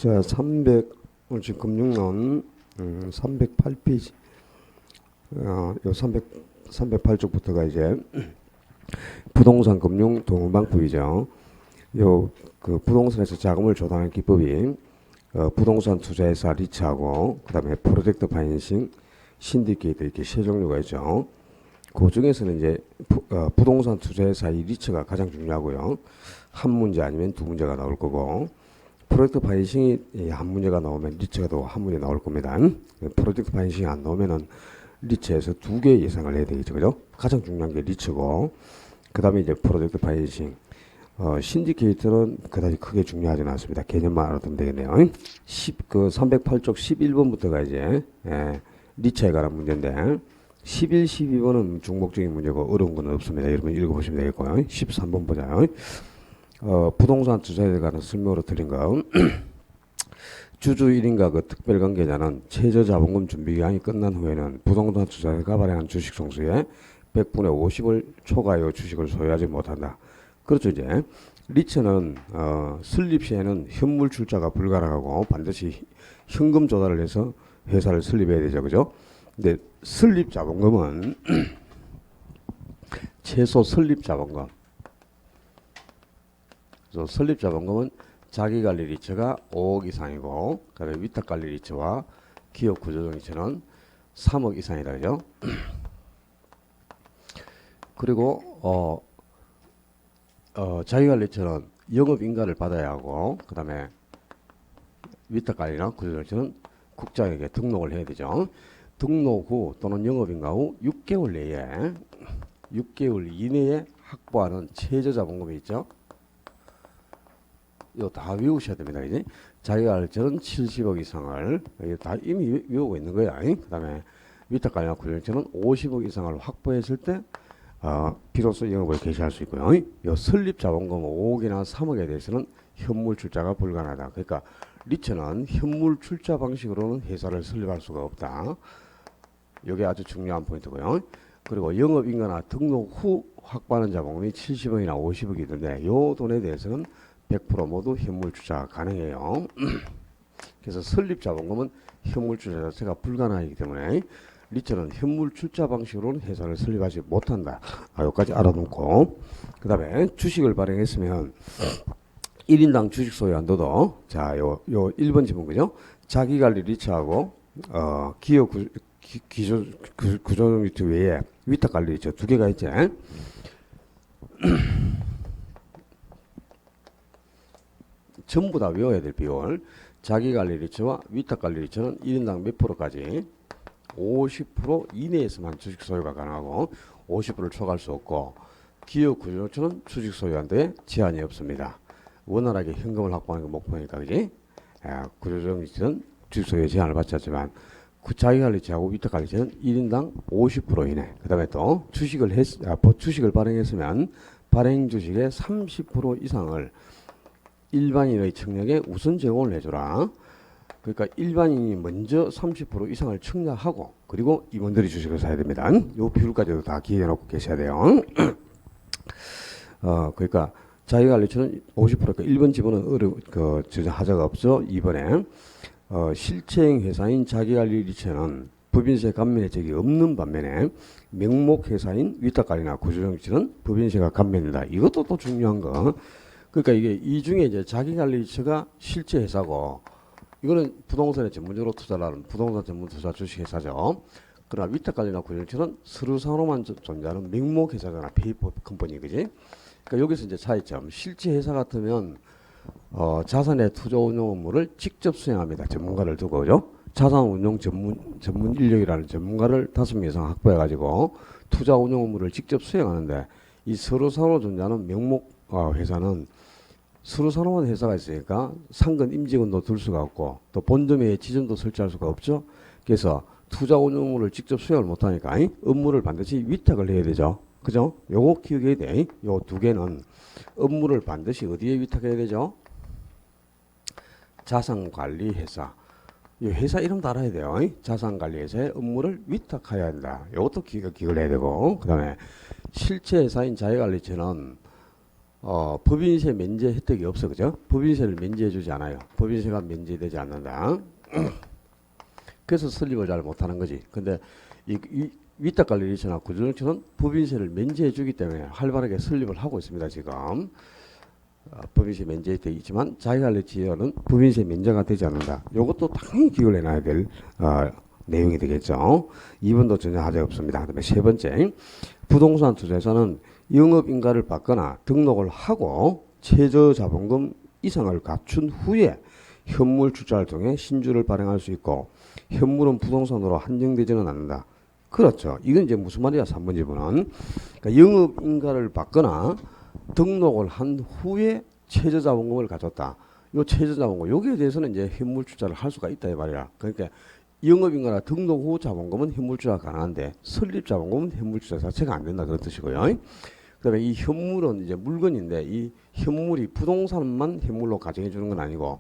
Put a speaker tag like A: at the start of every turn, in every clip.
A: 자, 오늘 지금 금융론 308페이지, 요 308쪽부터가 이제 부동산 금융 동반법이죠. 그 부동산에서 자금을 조달하는 기법이 부동산 투자회사 리츠하고 그다음에 프로젝트 파이낸싱, 신디케이트 이렇게 세 종류가 있죠. 그 중에서는 이제 부동산 투자회사의 리츠가 가장 중요하고요. 한 문제 아니면 두 문제가 나올 거고, 프로젝트 파이낸싱이 한 문제가 나오면 리츠가 또 한 문제 나올 겁니다. 프로젝트 파이낸싱이 안 나오면은 리츠에서 두 개 예상을 해야 되겠죠, 그죠? 가장 중요한 게 리츠고, 그 다음에 이제 프로젝트 파이낸싱, 신디케이터는 그다지 크게 중요하지 않습니다. 개념만 알아두면 되겠네요. 308쪽 11번부터가 이제 리츠에 관한 문제인데, 11, 12번은 중복적인 문제고 어려운 건 없습니다. 여러분 읽어보시면 되겠고요. 13번 보자요. 부동산 투자에 관한 설명으로 드린 거. 주주 1인과 그 특별관계자는 최저자본금 준비기간이 끝난 후에는 부동산 투자회사가 발행한 주식 총수의 100분의 50을 초과하여 주식을 소유하지 못한다. 그렇죠. 이제 리츠는 설립 시에는 현물 출자가 불가능하고 반드시 현금 조달을 해서 회사를 설립해야 되죠. 그죠? 근데 설립 자본금은 최소 설립 자본금. 그래서 설립 자본금은 자기관리 리츠가 5억 이상이고, 그다음에 위탁관리 리츠와 기업 구조적 리츠는 3억 이상이다. 그죠? 그리고 자기관리 리츠는 영업인가를 받아야 하고, 그다음에 위탁관리나 구조적 리츠는 국장에게 등록을 해야 되죠. 등록 후 또는 영업인가 후 6개월 내에 6개월 이내에 확보하는 최저자본금이 있죠. 이거 다 외우셔야 됩니다. 이제 자기관리처는 70억 이상을 다 이미 외우고 있는 거야. 그 다음에 위탁관리나 구조처는 50억 이상을 확보했을 때 비로소 영업을 개시할 수 있고요. 이 설립 자본금 5억이나 3억에 대해서는 현물 출자가 불가능하다. 그러니까 리츠는 현물 출자 방식으로는 회사를 설립할 수가 없다. 이게 아주 중요한 포인트고요. 그리고 영업인가나 등록 후 확보하는 자본금이 70억이나 50억이 있는데 이 돈에 대해서는 100% 모두 현물 출자가 가능해요. 그래서 설립 자본금은 현물 출자 자체가 불가능하기 때문에 리츠는 현물 출자 방식으로는 회사를 설립하지 못한다. 여기까지 알아놓고, 그 다음에 주식을 발행했으면 1인당 주식 소유 한도도, 자, 요 1번 지문 그죠? 자기관리 리츠하고 기업 구조적 리츠 외에 위탁관리 리츠 두 개가 있지. 전부 다 외워야 될 비율. 자기관리 리츠와 위탁관리 리츠는 1인당 몇 프로까지? 50% 이내에서만 주식 소유가 가능하고 50%를 초과할 수 없고, 기업 구조조치는 주식 소유 한도에 제한이 없습니다. 원활하게 현금을 확보하는 게 목표니까, 그지? 구조적 리츠는 주식 소유에 제한을 받지 않지만 자기관리 리츠하고 위탁관리 리츠는 1인당 50% 이내. 그 다음에 또 주식을 발행했으면 발행 주식의 30% 이상을 일반인의 청약에 우선 제공을 해주라. 그러니까 일반인이 먼저 30% 이상을 청약하고, 그리고 임원들이 주식을 사야 됩니다. 요 비율까지도 다 기억해 놓고 계셔야 돼요. 그러니까 자기관리처는 50%니까 1번 집어는 하자가 없죠. 2번에 실체형 회사인 자기관리 리츠는 법인세 감면 혜택이 없는 반면에 명목 회사인 위탁관리나 구조적 리츠는 법인세가 감면된다. 이것도 또 중요한 거. 그러니까 이게 이 중에 이제 자기관리 리츠가 실제 회사고, 이거는 부동산에 전문적으로 투자를 하는 부동산 전문 투자 주식회사죠. 그러나 위탁관리나 구조적리츠는 서류상으로만 존재하는 명목 회사잖아. 페이퍼 컴퍼니, 그지? 그러니까 여기서 이제 차이점. 실제 회사 같으면 자산의 투자 운용 업무를 직접 수행합니다. 전문가를 두고, 그죠? 자산 운용 전문 인력이라는 전문가를 5명 이상 확보해 가지고 투자 운용 업무를 직접 수행하는데, 이 서류상으로 존재하는 명목 회사는 서류상으로만 회사가 있으니까 상근 임직원도 둘 수가 없고, 또 본점에 지점도 설치할 수가 없죠. 그래서 투자 운용 업무를 직접 수행을 못하니까 업무를 반드시 위탁을 해야 되죠. 그죠? 요거 기억해야 돼. 요 두 개는 업무를 반드시 어디에 위탁해야 되죠? 자산관리회사. 이 회사 이름도 알아야 돼요. 자산관리회사의 업무를 위탁해야 한다. 요것도 기억을 해야 되고, 그 다음에 실체 회사인 자기관리처는 법인세 면제 혜택이 없어. 그죠? 법인세를 면제해주지 않아요. 법인세가 면제되지 않는다. 그래서 설립을 잘 못하는 거지. 근데 이 위탁관리리처나 구조정처는 법인세를 면제해주기 때문에 활발하게 설립을 하고 있습니다. 지금 법인세 면제 혜택이 있지만 자기관리지역은 법인세 면제가 되지 않는다. 이것도 당연히 기억을 해놔야 될 내용이 되겠죠. 2번도 전혀 하자 없습니다. 그다음에 세 번째, 부동산 투자에서는 영업인가를 받거나 등록을 하고 최저자본금 이상을 갖춘 후에 현물 출자를 통해 신주를 발행할 수 있고 현물은 부동산으로 한정되지는 않는다. 그렇죠. 이건 이제 무슨 말이야? 3번 지문은. 그러니까 영업인가를 받거나 등록을 한 후에 최저자본금을 가졌다. 요 최저자본금, 여기에 대해서는 이제 현물 출자를 할 수가 있다 이 말이야. 그러니까 영업인가나 등록 후 자본금은 현물 출자가 가능한데 설립 자본금은 현물 출자 자체가 안 된다 그런 뜻이고요. 그다음에 이 현물은 이제 물건인데 이 현물이 부동산만 현물로 가정해 주는 건 아니고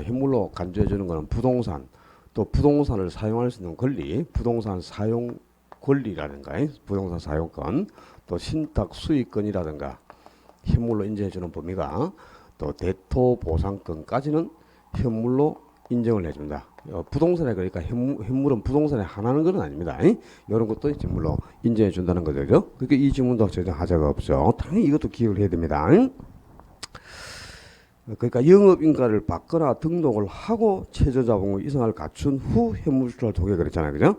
A: 현물로 간주해 주는 거는 부동산, 또 부동산을 사용할 수 있는 권리, 부동산 사용 권리라든가 부동산 사용권, 또 신탁 수익권이라든가 현물로 인정해 주는 범위가 또 대토 보상권까지는 현물로 인정을 해준다. 부동산에 그러니까 현물은 부동산에 하나는 건 아닙니다. 이런 것도 현물로 인정해 준다는 거죠. 그러니까 이 질문도 전혀 하자가 없죠. 당연히 이것도 기억을 해야 됩니다. 그러니까 영업인가를 받거나 등록을 하고 최저자본금 이상을 갖춘 후 현물출자를 통해 그랬잖아요. 그죠?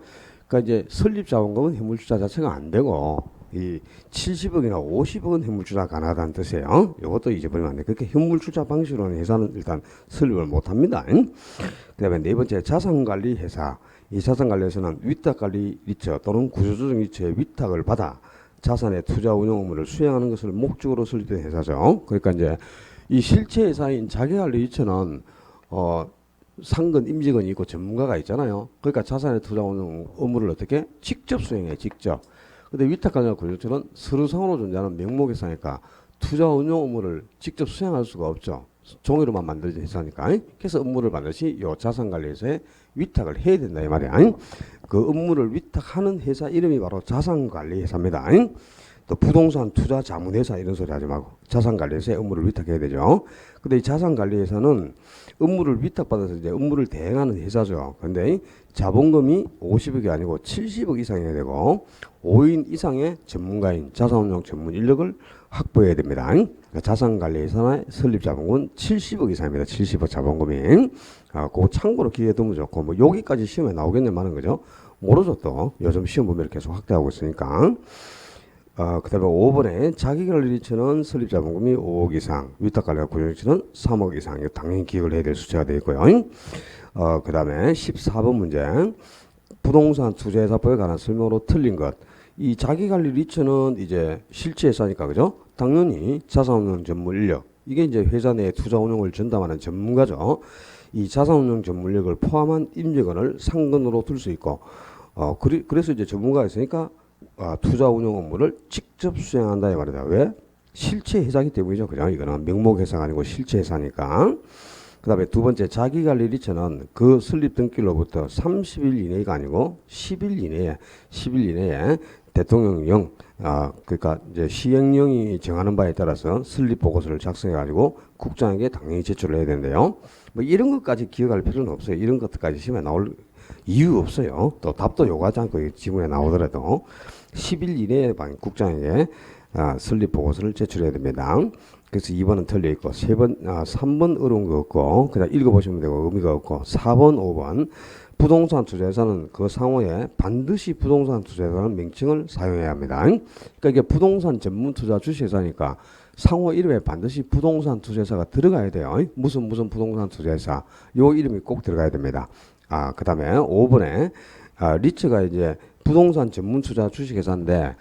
A: 그러니까 이제 설립자본금은 현물출자 자체가 안 되고 이 70억이나 50억은 현물출자 가능하다는 뜻이에요. 이것도 잊어버리면 안 돼. 그렇게 현물출자 방식으로는 회사는 일단 설립을 못합니다. 그 다음에 네 번째, 자산관리회사. 이 자산관리회사는 위탁관리리처 또는 구조조정리처의 위탁을 받아 자산의 투자 운용 업무를 수행하는 것을 목적으로 설립된 회사죠. 그러니까 이제 이 실체 회사인 자기관리리처는 상근, 임직원이 있고 전문가가 있잖아요. 그러니까 자산의 투자 운용 업무를 어떻게? 직접 수행해, 직접. 근데 위탁관리와 구조조정은 서류상으로 존재하는 명목회사니까 투자 운용 업무를 직접 수행할 수가 없죠. 종이로만 만들어진 회사니까. 그래서 업무를 반드시 요 자산관리회사에 위탁을 해야 된다 이 말이야. 그 업무를 위탁하는 회사 이름이 바로 자산관리회사입니다. 또 부동산 투자 자문회사 이런 소리 하지 말고 자산관리회사에 업무를 위탁해야 되죠. 근데 이 자산관리회사는 업무를 위탁받아서 이제 업무를 대행하는 회사죠. 근데 자본금이 50억이 아니고 70억 이상이어야 되고 5인 이상의 전문가인 자산운용 전문 인력을 확보해야 됩니다. 그러니까 자산관리회사의 설립자본금은 70억 이상입니다. 70억 자본금이. 그거 참고로 기회에 두면 좋고 뭐 여기까지 시험에 나오겠네 많은 거죠. 모르죠 또. 요즘 시험 범위를 계속 확대하고 있으니까. 그 다음에 5번에 자기관리리처는 설립자본금이 5억 이상, 위탁관리와 구조리처는 3억 이상. 이거 당연히 기억을 해야 될 숫자가 되어 있고요. 그 다음에 14번 문제. 부동산 투자회사법에 관한 설명으로 틀린 것. 이 자기관리리처는 이제 실체회사니까 그죠? 당연히 자산운용 전문 인력. 이게 이제 회사 내 투자 운용을 전담하는 전문가죠. 이 자산운용 전문 인력을 포함한 임직원을 상근으로 둘 수 있고, 그래서 이제 전문가가 있으니까 투자 운용 업무를 직접 수행한다 이 말이다. 왜? 실체 회사이기 때문이죠. 그죠? 이거는 명목 회사가 아니고 실체 회사니까. 그 다음에 두 번째, 자기관리리처는 그 설립 등기로부터 30일 이내가 아니고 10일 이내에 대통령령, 그러니까 이제 시행령이 정하는 바에 따라서 설립 보고서를 작성해가지고 국장에게 당연히 제출을 해야 되는데요. 뭐 이런 것까지 기억할 필요는 없어요. 이런 것까지 시험에 나올 이유 없어요. 또 답도 요구하지 않고 지문에 나오더라도 10일 이내에 국장에게 설립 보고서를 제출해야 됩니다. 그래서 2번은 틀려 있고 3번 어려운 거 없고 그냥 읽어보시면 되고 의미가 없고 4번 5번 부동산 투자회사는 그 상호에 반드시 부동산 투자회사라는 명칭을 사용해야 합니다. 그러니까 이게 부동산 전문 투자 주식회사니까 상호 이름에 반드시 부동산 투자회사가 들어가야 돼요. 무슨 부동산 투자회사 요 이름이 꼭 들어가야 됩니다. 그 다음에 5번에 리츠가 이제 부동산 전문 투자 주식회사인데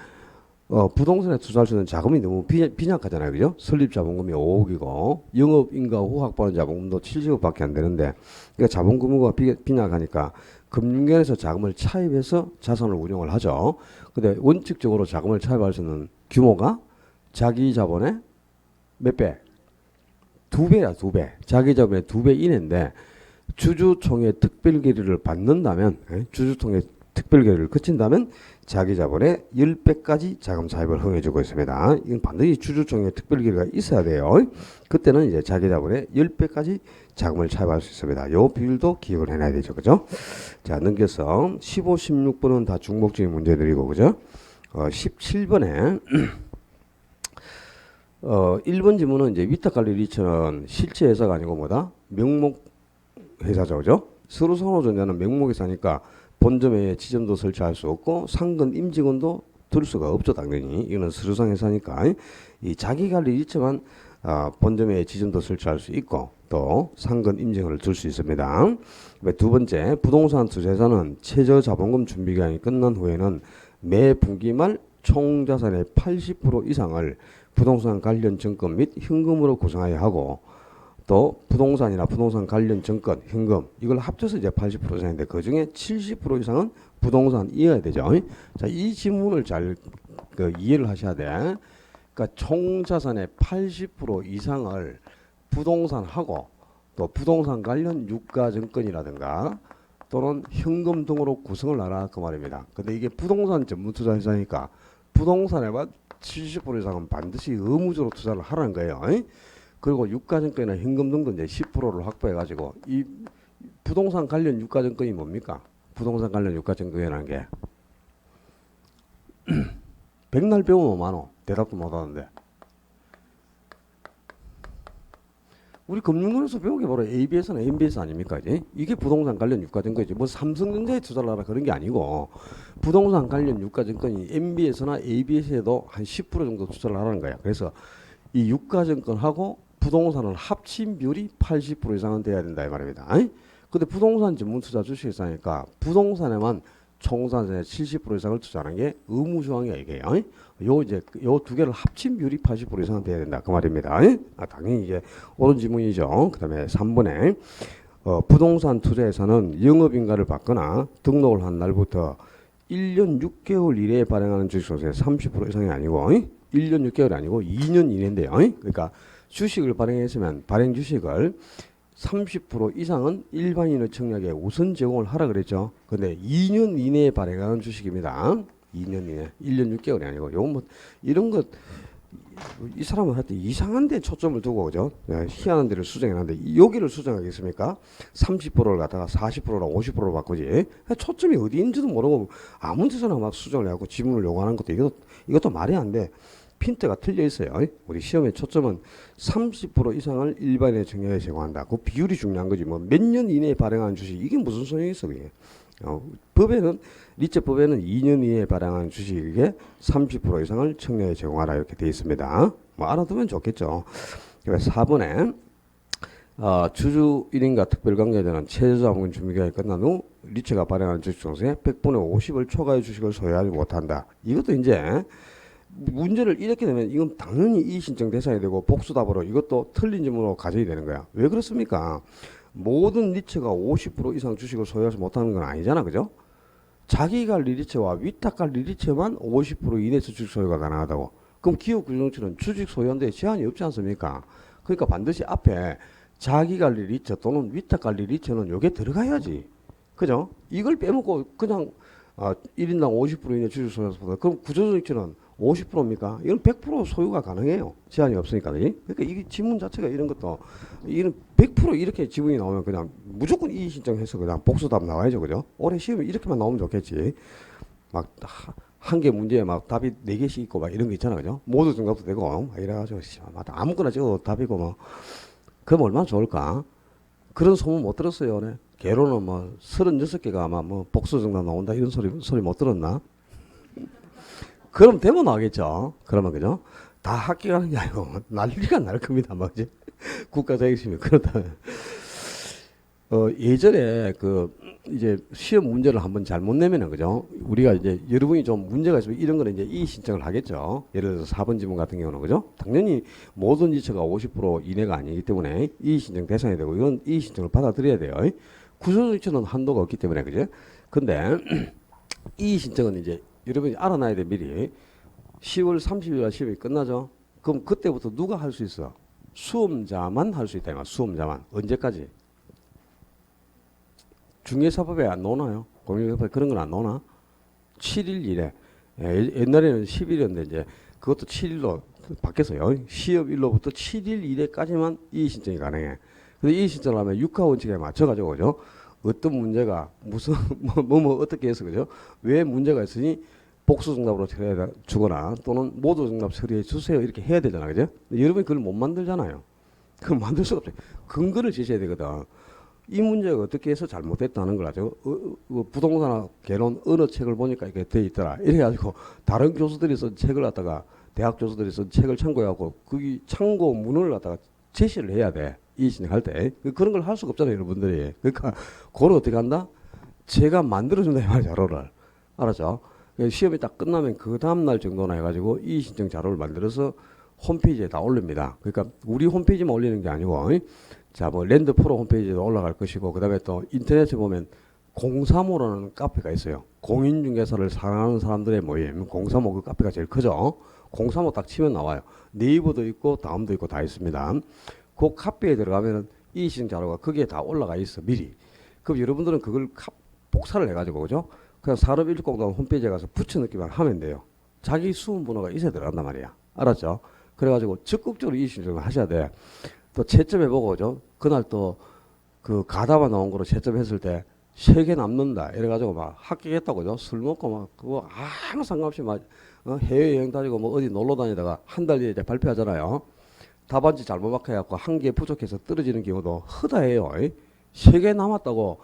A: 부동산에 투자할 수 있는 자금이 너무 빈약하잖아요. 그죠? 설립 자본금이 5억이고 영업인가 후 확보하는 자본금도 70억밖에 안 되는데 그러니까 자본 규모가 빈약하니까 금융권에서 자금을 차입해서 자산을 운용을 하죠. 근데 원칙적으로 자금을 차입할 수 있는 규모가 자기 자본의 몇 배? 2배야, 2배. 자기 자본의 2배 이내인데 주주총회 특별 결의를 받는다면 주주총회 특별 결의를 거친다면 자기 자본의 10배까지 자금 차입을 허용해주고 있습니다. 이건 반드시 주주총회 특별 결의가 있어야 돼요. 그때는 이제 자기 자본의 10배까지 자금을 차입할 수 있습니다. 요 비율도 기억을 해놔야 되죠. 그죠? 자, 넘겨서 15, 16번은 다 중복적인 문제들이고, 그죠? 17번에 1번 지문은 이제 위탁관리 리처는 실체 회사가 아니고 뭐다? 명목 회사죠. 그죠? 서로 선호전자는 명목 회사니까 본점에 지점도 설치할 수 없고 상근 임직원도 둘 수가 없죠. 당연히 이거는 서류상 회사니까 이 자기관리 리처만 본점에 지점도 설치할 수 있고 또 상근 임직원을 둘 수 있습니다. 두 번째, 부동산 투자자는 최저 자본금 준비 기간이 끝난 후에는 매 분기 말 총 자산의 80% 이상을 부동산 관련 증권 및 현금으로 구성하여야 하고 또 부동산이나 부동산 관련 증권, 현금 이걸 합쳐서 이제 80% 이상인데 그 중에 70% 이상은 부동산이어야 되죠. 자, 이 지문을 잘 이해를 하셔야 돼. 그러니까 총 자산의 80% 이상을 부동산하고 또 부동산 관련 유가 증권이라든가 또는 현금 등으로 구성을 하라 그 말입니다. 근데 이게 부동산 전문 투자 회사니까 부동산에만 70% 이상은 반드시 의무적으로 투자를 하라는 거예요. 그리고 유가증권이나 현금 등도 이제 10%를 확보해가지고 이 부동산 관련 유가증권이 뭡니까? 부동산 관련 유가증권이라는 게 백날 배우면 많어. 대답도 못하는데. 우리 금융권에서 배운 게 바로 ABS나 MBS 아닙니까? 이게 부동산 관련 유가증권이지. 뭐 삼성전자에 투자를 하라 그런 게 아니고 부동산 관련 유가증권이 MBS나 ABS에도 한 10% 정도 투자를 하라는 거야. 그래서 이 유가증권하고 부동산을 합친 비율이 80% 이상은 돼야 된다 이 말입니다. 근데 부동산 전문 투자 주식회사니까 부동산에만 총자산의 70% 이상을 투자하는 게 의무 조항이야 이게. 요 이제 요 두 개를 합친 비율이 80% 이상은 돼야 된다 그 말입니다. 당연히 이제 옳은 지문이죠. 그다음에 3번에 부동산 투자에서는 영업인가를 받거나 등록을 한 날부터 1년 6개월 이내에 발행하는 주식소수의 30% 이상이 아니고 1년 6개월이 아니고 2년 이내인데요. 그러니까 주식을 발행했으면 발행 주식을 30% 이상은 일반인의 청약에 우선 제공을 하라 그랬죠. 근데 2년 이내에 발행하는 주식입니다. 2년 이내, 1년 6개월이 아니고 요건 뭐 이런 것 이 사람은 하여튼 이상한 데 초점을 두고 그죠? 희한한 데를 수정해놨는데 여기를 수정하겠습니까? 30%를 갖다가 40%랑 50%로 바꾸지. 초점이 어디 있는지도 모르고 아무 데서나 막 수정을 해갖고 지문을 요구하는 것도 이것도 말이 안 돼. 핀트가 틀려 있어요. 우리 시험의 초점은 30% 이상을 일반인의 청약에 제공한다. 그 비율이 중요한 거지. 뭐 몇 년 이내에 발행하는 주식 이게 무슨 소용이 있어 그게. 법에는 리처법에는 2년 이내에 발행하는 주식에 30% 이상을 청약에 제공하라 이렇게 되어 있습니다. 뭐 알아두면 좋겠죠. 그래서 4번에 주주 1인과 특별관계자는 최저자본 준비기간이 끝난 후 리처가 발행하는 주식 중에 100분의 50을 초과의 주식을 소유하지 못한다. 이것도 이제 문제를 이렇게 되면 이건 당연히 이의신청 대상이 되고 복수답으로 이것도 틀린 질문으로 가져야 되는 거야. 왜 그렇습니까? 모든 리처가 50% 이상 주식을 소유하지 못하는 건 아니잖아. 그죠? 자기관리 리처와 위탁관리 리처만 50% 이내에서 주식 소유가 가능하다고. 그럼 기업구조정치는 주식 소유하는 데 제한이 없지 않습니까? 그러니까 반드시 앞에 자기관리 리처 또는 위탁관리 리처는 요게 들어가야지. 그죠? 이걸 빼먹고 그냥 1인당 50% 이내 주식 소유해서 그럼 구조정치는 50%입니까? 이건 100% 소유가 가능해요. 제한이 없으니까. 그러니까 이게 지문 자체가 이런 것도 이런 100% 이렇게 지문이 나오면 그냥 무조건 이의 신청해서 그냥 복수답 나와야죠. 그죠? 올해 시험에 이렇게만 나오면 좋겠지. 막 한 개 문제에 막 답이 4개씩 있고 막 이런 거 있잖아. 그죠? 모두 정답도 되고 막 이래가지고 아무거나 찍어도 답이고 뭐 그럼 얼마나 좋을까? 그런 소문 못 들었어요. 올해. 개로는 뭐 36개가 아마 뭐 복수 정답 나온다 이런 소리 못 들었나? 그럼 되면 나오겠죠. 그러면 그죠? 다 합격하는 게 아니고 난리가 날 겁니다. 뭐지? 국가 자격심이 그렇다면 예전에 이제 시험 문제를 한번 잘못 내면은 그죠? 우리가 이제 여러분이 좀 문제가 있으면 이런 거는 이제 이의 신청을 하겠죠. 예를 들어서 4번 지문 같은 경우는 그죠? 당연히 모든 지처가 50% 이내가 아니기 때문에 이의 신청 대상이 되고 이건 이의 신청을 받아들여야 돼요. 구조조치는 한도가 없기 때문에 그죠? 근데 이의 신청은 이제 여러분이 알아놔야 돼 미리. 10월 30일 시험이 끝나죠. 그럼 그때부터 누가 할 수 있어? 수험자만 할 수 있다. 수험자만. 언제까지? 중개사법에 안 나오나요? 공인중개사 그런 건 안 나오나? 7일 이래. 옛날에는 10일이었는데 이제 그것도 7일로 바뀌었어요. 시업일로부터 7일 이래까지만 이의신청이 가능해. 근데 이의신청을 하면 육하원칙에 맞춰가지고 그죠? 어떤 문제가 무슨 어떻게 해서 그죠? 왜 문제가 있으니 복수 정답으로 처리해 주거나 또는 모두 정답 처리해 주세요 이렇게 해야 되잖아, 그죠? 근데 여러분이 그걸 못 만들잖아요. 그걸 만들 수가 없어요. 근거를 제시해야 되거든. 이 문제가 어떻게 해서 잘못됐다는 걸 아죠. 부동산 개론 어느 책을 보니까 이렇게 돼 있더라. 이래가지고 다른 교수들이 쓴 책을 갖다가 대학 교수들이 쓴 책을 참고해갖고 거기 참고문을 갖다가 제시를 해야 돼. 이의신청할 때. 그런 걸 할 수가 없잖아요, 여러분들이. 그러니까 그걸 어떻게 한다? 제가 만들어준다 이 말이야, 자료를. 알았죠? 시험이 딱 끝나면 그 다음날 정도나 해가지고 이의신청 자료를 만들어서 홈페이지에 다 올립니다. 그러니까 우리 홈페이지만 올리는 게 아니고 자, 뭐 랜드프로 홈페이지에도 올라갈 것이고 그다음에 또 인터넷에 보면 035라는 카페가 있어요. 공인중개사를 사랑하는 사람들의 모임 035 그 카페가 제일 크죠. 035 딱 치면 나와요. 네이버도 있고 다음도 있고 다 있습니다. 그 카페에 들어가면은 이의신청 자료가 거기에 다 올라가 있어 미리. 그럼 여러분들은 그걸 복사를 해가지고 그죠? 그냥 산업일주공단 홈페이지에 가서 붙여넣기만 하면 돼요. 자기 수험번호가 있어야 들어간단 말이야. 알았죠? 그래가지고 적극적으로 이의신청을 하셔야 돼. 또 채점해보고 그죠? 그날 또 그 가다만 나온 거로 채점했을 때 3개 남는다 이래가지고 막 합격했다고 그죠? 술 먹고 막 그거 아무 상관없이 막 해외여행 다니고 뭐 어디 놀러 다니다가 한 달 뒤에 이제 발표하잖아요. 답안지 잘못 막혀갖고 한 개 부족해서 떨어지는 경우도 허다해요. 3개 남았다고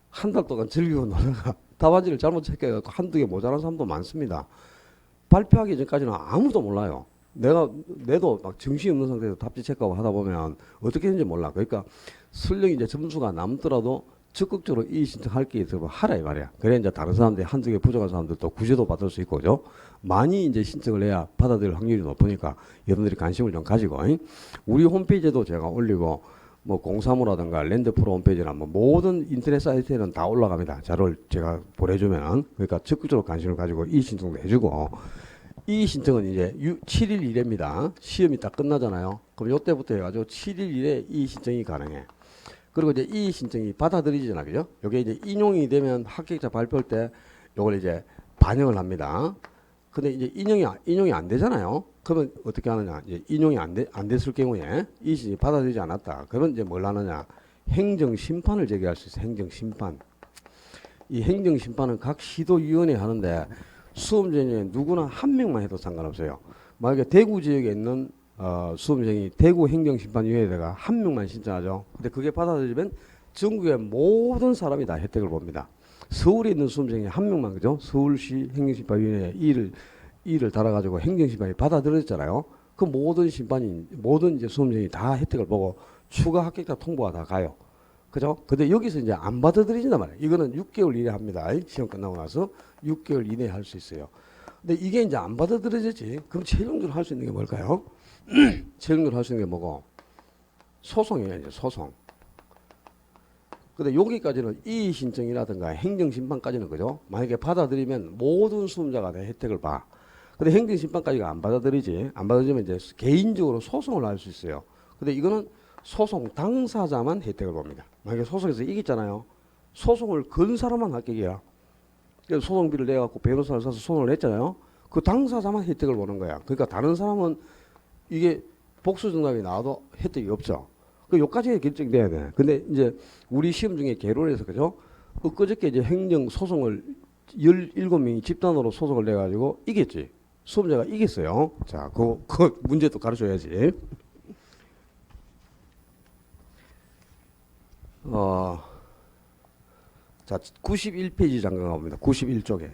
A: 한 달 동안 즐기고 놀다가 답안지를 잘못 체크해갖고 한두 개 모자란 사람도 많습니다. 발표하기 전까지는 아무도 몰라요. 내도 막 정신이 없는 상태에서 답지 체크하고 하다 보면 어떻게 되는지 몰라. 그러니까 설령 이제 점수가 남더라도 적극적으로 이의신청할 게 있으면 하라 이 말이야. 그래 이제 다른 사람들이 한두 개 부족한 사람들도 구제도 받을 수 있고, 그죠? 많이 이제 신청을 해야 받아들일 확률이 높으니까 여러분들이 관심을 좀 가지고, 우리 홈페이지에도 제가 올리고, 뭐 035라든가 랜드프로 홈페이지나 뭐 모든 인터넷 사이트에는 다 올라갑니다. 자료를 제가 보내주면. 그러니까 적극적으로 관심을 가지고 이의신청도 해주고, 이의신청은 이제 7일 이래입니다. 시험이 딱 끝나잖아요. 그럼 요때부터 해가지고 7일 이래 이의신청이 가능해. 그리고 이제 이의신청이 받아들이잖아, 그죠? 요게 이제 인용이 되면 합격자 발표할 때 요걸 이제 반영을 합니다. 근데 이제 인용이 안 되잖아요. 그러면 어떻게 하느냐? 이제 인용이 안 됐을 경우에 이의신청이 받아들이지 않았다. 그러면 이제 뭘 하느냐? 행정심판을 제기할 수 있어요. 행정심판. 이 행정심판은 각 시도위원회 하는데 수험생이 누구나 한 명만 해도 상관없어요. 만약에 대구 지역에 있는 수험생이 대구 행정심판위원회에다가 한 명만 신청하죠. 근데 그게 받아들이면 전국의 모든 사람이 다 혜택을 봅니다. 서울에 있는 수험생이 한 명만 그죠? 서울시 행정심판위원회에 일을 달아가지고 행정심판이 받아들였잖아요. 그 모든 이제 수험생이 다 혜택을 보고 추가 합격자 통보가 다 가요. 그죠? 근데 여기서 이제 안 받아들이진단 말이에요. 이거는 6개월 이내 합니다. 시험 끝나고 나서 6개월 이내에 할 수 있어요. 근데 이게 이제 안 받아들여지지. 그럼 최종적으로 할 수 있는 게 뭘까요? 최종적으로 할 수 있는 게 뭐고? 소송이에요, 이제 소송. 근데 여기까지는 이의신청이라든가 행정심판까지는 그죠? 만약에 받아들이면 모든 수험자가 다 혜택을 봐. 근데 행정심판까지가 안 받아들이지. 안 받아들이면 이제 개인적으로 소송을 할 수 있어요. 근데 이거는 소송 당사자만 혜택을 봅니다. 만약에 소송에서 이겼잖아요. 소송을 건 사람만 합격이야. 그래서 소송비를 내갖고 변호사를 사서 소송을 했잖아요. 그 당사자만 혜택을 보는 거야. 그러니까 다른 사람은 이게 복수 정답이 나와도 혜택이 없죠. 그 요까지 결정돼야 돼. 근데 이제 우리 시험 중에 개론에서 그죠? 엊그저께 이제 행정 소송을 17명이 집단으로 소송을 내가지고 이겼지. 수험자가 이겼어요. 자, 그 문제도 가르쳐야지. 자, 91페이지 잠깐 가봅니다. 91쪽에.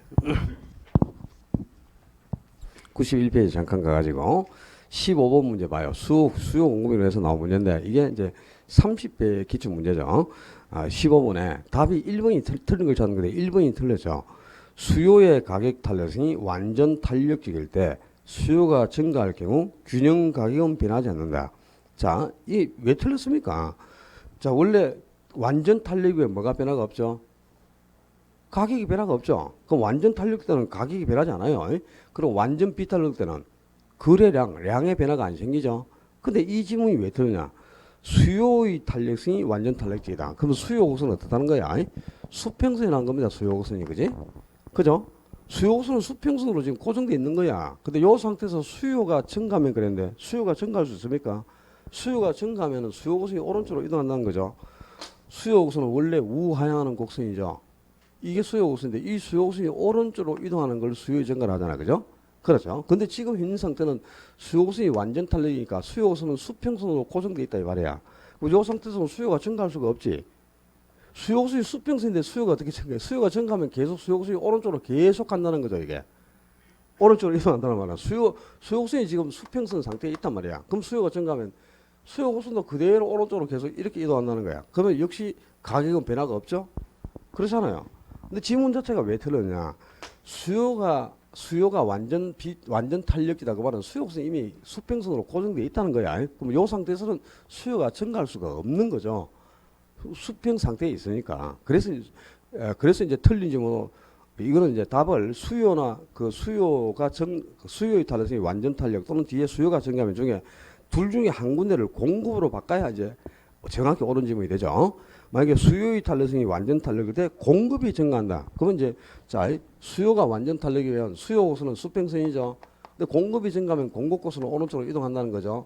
A: 91페이지 잠깐 가가지고 15번 문제 봐요. 수요 공급으로 해서 나온 문제인데 이게 이제 30배 기출 문제죠. 15번에 답이 1번이 틀린 걸 찾는 건데 1번이 틀렸죠. 수요의 가격 탄력성이 완전 탄력적일 때 수요가 증가할 경우 균형 가격은 변하지 않는다. 자, 이 왜 틀렸습니까? 자, 원래 완전 탄력이면 뭐가 변화가 없죠? 가격이 변화가 없죠. 그럼 완전 탄력 때는 가격이 변하지 않아요. 그럼 완전 비탄력 때는 량의 변화가 안 생기죠. 근데 이 지문이 왜 틀리냐? 수요의 탄력성이 완전 탄력적이다. 그럼 수요 곡선은 어떻다는 거야? 수평선이 난 겁니다. 수요곡선이. 그지? 그죠? 수요곡선은 수평선으로 지금 고정되어 있는 거야. 근데 요 상태에서 수요가 증가하면 그랬는데 수요가 증가할 수 있습니까? 수요가 증가하면 수요곡선이 오른쪽으로 이동한다는 거죠. 수요곡선은 원래 우하향하는 곡선이죠. 이게 수요곡선인데 이 수요곡선이 오른쪽으로 이동하는 걸 수요의 증가를 하잖아. 그죠? 그렇죠. 근데 지금 현 상태는 수요곡선이 완전 탄력이니까 수요곡선은 수평선으로 고정되어 있다 이 말이야. 이 상태에서는 수요가 증가할 수가 없지. 수요곡선이 수평선인데 수요가 어떻게 증가해? 수요가 증가하면 계속 수요곡선이 오른쪽으로 계속 간다는 거죠, 이게. 오른쪽으로 이동한다는 말이야. 수요곡선이 지금 수평선 상태에 있단 말이야. 그럼 수요가 증가하면 수요곡선도 그대로 오른쪽으로 계속 이렇게 이동한다는 거야. 그러면 역시 가격은 변화가 없죠? 그렇잖아요. 근데 지문 자체가 왜 틀렸냐? 수요가 완전 탄력기다. 그 말은 수요곡선이 이미 수평선으로 고정되어 있다는 거야. 그럼 이 상태에서는 수요가 증가할 수가 없는 거죠. 수평 상태에 있으니까. 그래서 이제 틀린 질문, 이거는 이제 답을 수요나 수요의 탄력성이 완전 탄력 또는 뒤에 수요가 증가하면 중에 둘 중에 한 군데를 공급으로 바꿔야 이제 정확히 옳은 질문이 되죠. 만약에 수요의 탄력성이 완전 탄력일 때 공급이 증가한다. 그러면 이제 수요가 완전 탄력이면 수요곡선은 수평선이죠. 근데 공급이 증가하면 공급곡선은 오른쪽으로 이동한다는 거죠.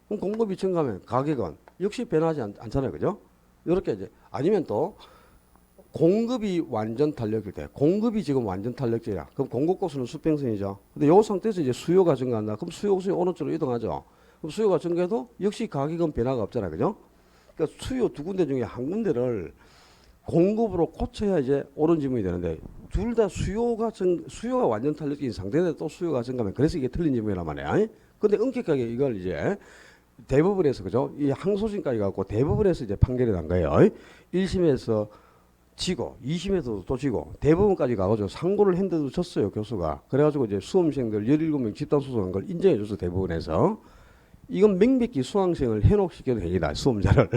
A: 그럼 공급이 증가하면 가격은 역시 변하지 않잖아요. 그죠? 이렇게 이제 아니면 또 공급이 완전 탄력일 때 공급이 지금 완전 탄력제야. 그럼 공급곡선은 수평선이죠. 근데 이 상태에서 이제 수요가 증가한다. 그럼 수요곡선이 오른쪽으로 이동하죠. 그럼 수요가 증가해도 역시 가격은 변화가 없잖아요. 그죠? 그러니까 수요 두 군데 중에 한 군데를 공급으로 고쳐야 이제 옳은 질문이 되는데 둘 다 수요가 완전 탄력적인 상태인데 또 수요가 증가하면 그래서 이게 틀린 질문이란 말이야. 근데 엄격하게 이걸 이제 대법원에서 그죠? 이 항소심까지 갖고 대법원에서 이제 판결이 난 거예요. 1심에서 지고 2심에서도 또 지고 대법원까지 가가지고 상고를 했는데도 졌어요. 교수가. 그래가지고 이제 수험생들 17명 집단소송한 걸 인정해줘서 대법원에서 이건 명백히 수강생을 현혹시켜도 행위다. 수험자를.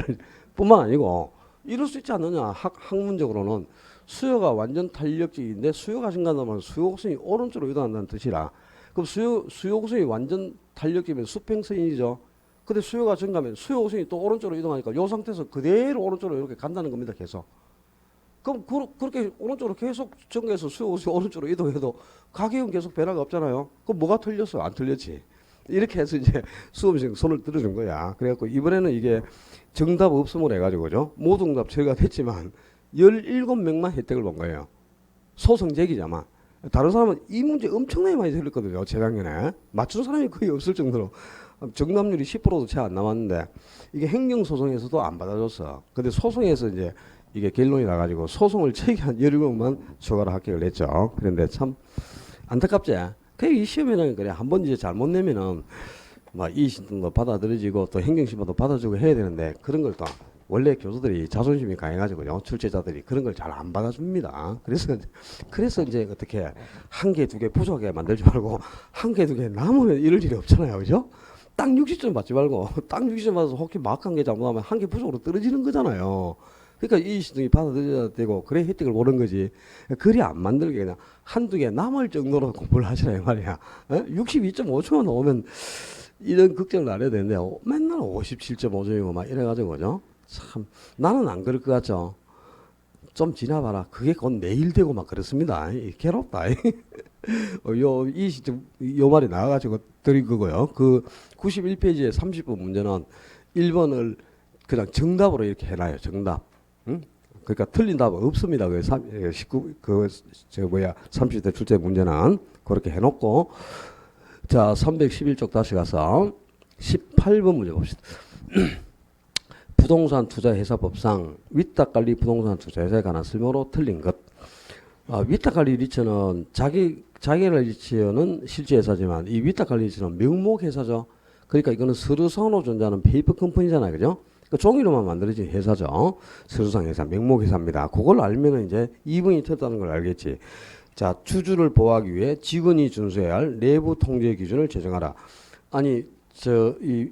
A: 뿐만 아니고 이럴 수 있지 않느냐. 학문적으로는 수요가 완전 탄력적인데 수요가 증가한다면 수요곡선이 오른쪽으로 이동한다는 뜻이라. 그럼 수요곡선이 완전 탄력적이면 수평선이죠. 근데 수요가 증가하면 수요곡선이 또 오른쪽으로 이동하니까 이 상태에서 그대로 오른쪽으로 이렇게 간다는 겁니다. 계속. 그럼 그렇게 오른쪽으로 계속 증가해서 수요곡선이 오른쪽으로 이동해도 가격은 계속 변화가 없잖아요. 그럼 뭐가 틀렸어? 안 틀렸지. 이렇게 해서 이제 수험생 손을 들어준 거야. 그래갖고 이번에는 이게 정답 없음을 해가지고 그죠? 모두 정답 처리가 됐지만 17명만 혜택을 본 거예요. 소송 제기자만. 다른 사람은 이 문제 엄청나게 많이 틀렸거든요. 재작년에. 맞춘 사람이 거의 없을 정도로. 정답률이 10%도 채 안 남았는데 이게 행정소송에서도 안 받아줬어. 근데 소송에서 이제 이게 결론이 나가지고 소송을 제기한 17명만 추가로 합격을 했죠. 그런데 참 안타깝지? 이 시험에는 그래 한 번 이제 잘못 내면은 막 이의신청도 받아들여지고 또 행정심판도 받아주고 해야 되는데 그런 걸 또 원래 교수들이 자존심이 강해가지고요. 출제자들이 그런 걸 잘 안 받아줍니다. 그래서 이제 어떻게 한 개, 두 개 부족하게 만들지 말고 한 개, 두 개 남으면 이럴 일이 없잖아요. 그죠? 딱 60점 받지 말고 딱 60점 받아서 혹시 막 한 개 잘못하면 한 개 부족으로 떨어지는 거잖아요. 그러니까 이의신청이 받아들여야 되고 그래 혜택을 보는 거지. 그리 안 만들게 그냥 한두 개 남을 정도로 공부를 하시라 이 말이야. 62.5초만 나오면 이런 걱정을 안 해야 되는데 맨날 57.5점이고 막 이래가지고 그죠? 참 나는 안 그럴 것 같죠. 좀 지나봐라. 그게 곧 내일 되고 막 그렇습니다. 괴롭다. 요 말이 나와가지고 드린 거고요. 그 91페이지에 30번 문제는 1번을 그냥 정답으로 이렇게 해놔요. 정답. 응? 그러니까 틀린 답은 없습니다. 30대 출제 문제는 그렇게 해놓고 자 311쪽 다시 가서 18번 문제 봅시다. 부동산 투자회사법상 위탁관리 부동산 투자회사에 관한 설명으로 틀린 것. 위탁관리 리처는 자기를 리처는 실제 회사지만 이 위탁관리 리처는 명목 회사죠. 그러니까 이거는 서류상으로 존재하는 페이퍼 컴퍼니잖아요. 그죠? 그 종이로만 만들어진 회사죠. 서류상 회사, 명목 회사입니다. 그걸 알면은 이제 이분이 틀렸다는 걸 알겠지. 자, 주주를 보호하기 위해 직원이 준수해야 할 내부 통제 기준을 제정하라. 아니, 이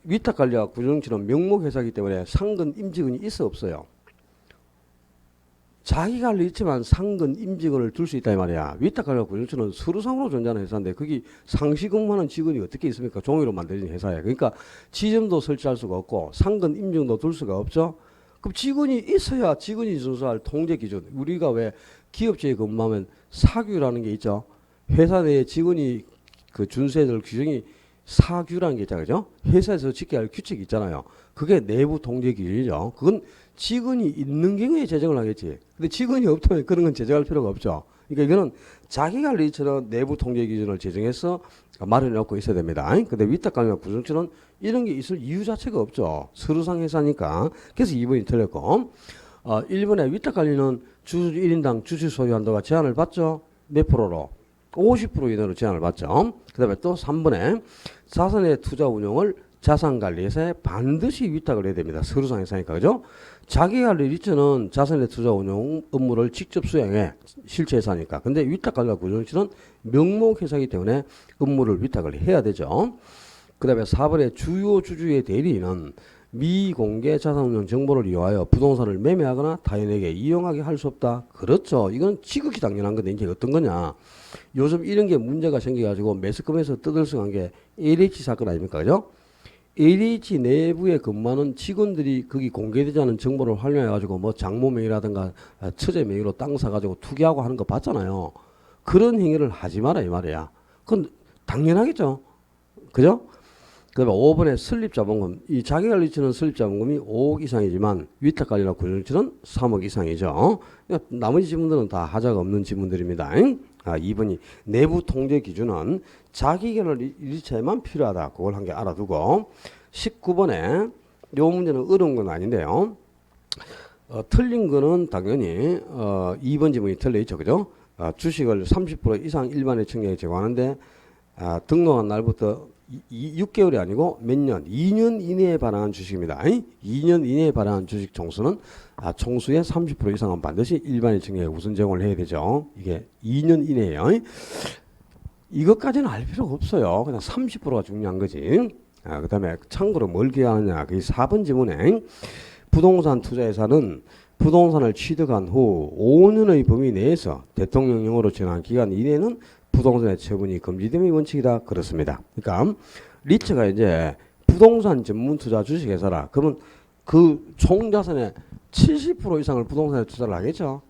A: 위탁관리와 구조정치는 명목 회사이기 때문에 상근 임직원이 있어 없어요? 자기가 있지만 상근 임직원을 둘 수 있다 이 말이야. 위탁관리와 구조정치는 서류상으로 존재하는 회사인데 거기 상시 근무하는 직원이 어떻게 있습니까? 종이로 만들어진 회사예요. 그러니까 지점도 설치할 수가 없고 상근 임직원도 둘 수가 없죠. 그럼 직원이 있어야 직원이 준수할 통제 기준. 우리가 왜 기업체에 근무하면 사규라는 게 있죠. 회사 내에 직원이 그 준수해야 될 규정이 사규라는 게 있잖아요. 그죠? 회사에서 지켜야 할 규칙이 있잖아요. 그게 내부 통제 기준이죠. 그건 직원이 있는 경우에 제정을 하겠지. 근데 직원이 없다면 그런 건 제정할 필요가 없죠. 그러니까 이거는 자기관리처럼 내부 통제 기준을 제정해서 마련해 놓고 있어야 됩니다. 근데 위탁관리나 구성처는 이런 게 있을 이유 자체가 없죠. 서류상 회사니까. 그래서 2번이 틀렸고 1번에 위탁관리는 주주 1인당 주식 소유한도가 제한을 받죠. 몇 프로로? 50% 이내로 제한을 받죠. 그 다음에 또 3번에 자산의 투자 운용을 자산관리회사에 반드시 위탁을 해야 됩니다. 서류상 회사니까. 그죠? 자기관리 리처는 자산의 투자 운용 업무를 직접 수행해. 실체 회사니까. 근데 위탁관리와 구조조치는 명목회사이기 때문에 업무를 위탁을 해야 되죠. 그 다음에 4번에 주요 주주의 대리인은 미공개 자산운용 정보를 이용하여 부동산을 매매하거나 타인에게 이용하게 할 수 없다. 그렇죠. 이건 지극히 당연한 건데 이게 어떤 거냐. 요즘 이런 게 문제가 생겨가지고 매스컴에서 떠들썩한 게 LH 사건 아닙니까? 그죠? LH 내부에 근무하는 직원들이 거기 공개되지 않은 정보를 활용해가지고 뭐 장모명의라든가 처제명의로 땅 사가지고 투기하고 하는 거 봤잖아요. 그런 행위를 하지 마라 이 말이야. 그건 당연하겠죠. 그죠? 그 다음에 5번에 설립자본금. 이 자기관리처는 설립자본금이 5억 이상이지만 위탁관리나 구조조치는 3억 이상이죠. 그러니까 나머지 지문들은 다 하자가 없는 지문들입니다. 2번이 내부 통제 기준은 자기관리처에만 필요하다. 그걸 한 개 알아두고 19번에 요 문제는 어려운 건 아닌데요. 틀린 거는 당연히 2번 지문이 틀려 있죠. 그죠? 주식을 30% 이상 일반의 청약에 제공하는데 등록한 날부터 6개월이 아니고 몇 년? 2년 이내에 발행한 주식입니다. 2년 이내에 발행한 주식 총수는 총수의 30% 이상은 반드시 일반의 청약에 우선 제공을 해야 되죠. 이게 2년 이내에요. 이것까지는 알 필요가 없어요. 그냥 30%가 중요한 거지. 그 다음에 참고로 뭘 기하느냐. 그 4번 지문에 부동산 투자회사는 부동산을 취득한 후 5년의 범위 내에서 대통령령으로 정한 기간 이내에는 부동산의 처분이 금지됨의 원칙이다. 그렇습니다. 그러니까 리츠가 이제 부동산 전문 투자 주식회사라. 그러면 그 총자산의 70% 이상을 부동산에 투자를 하겠죠.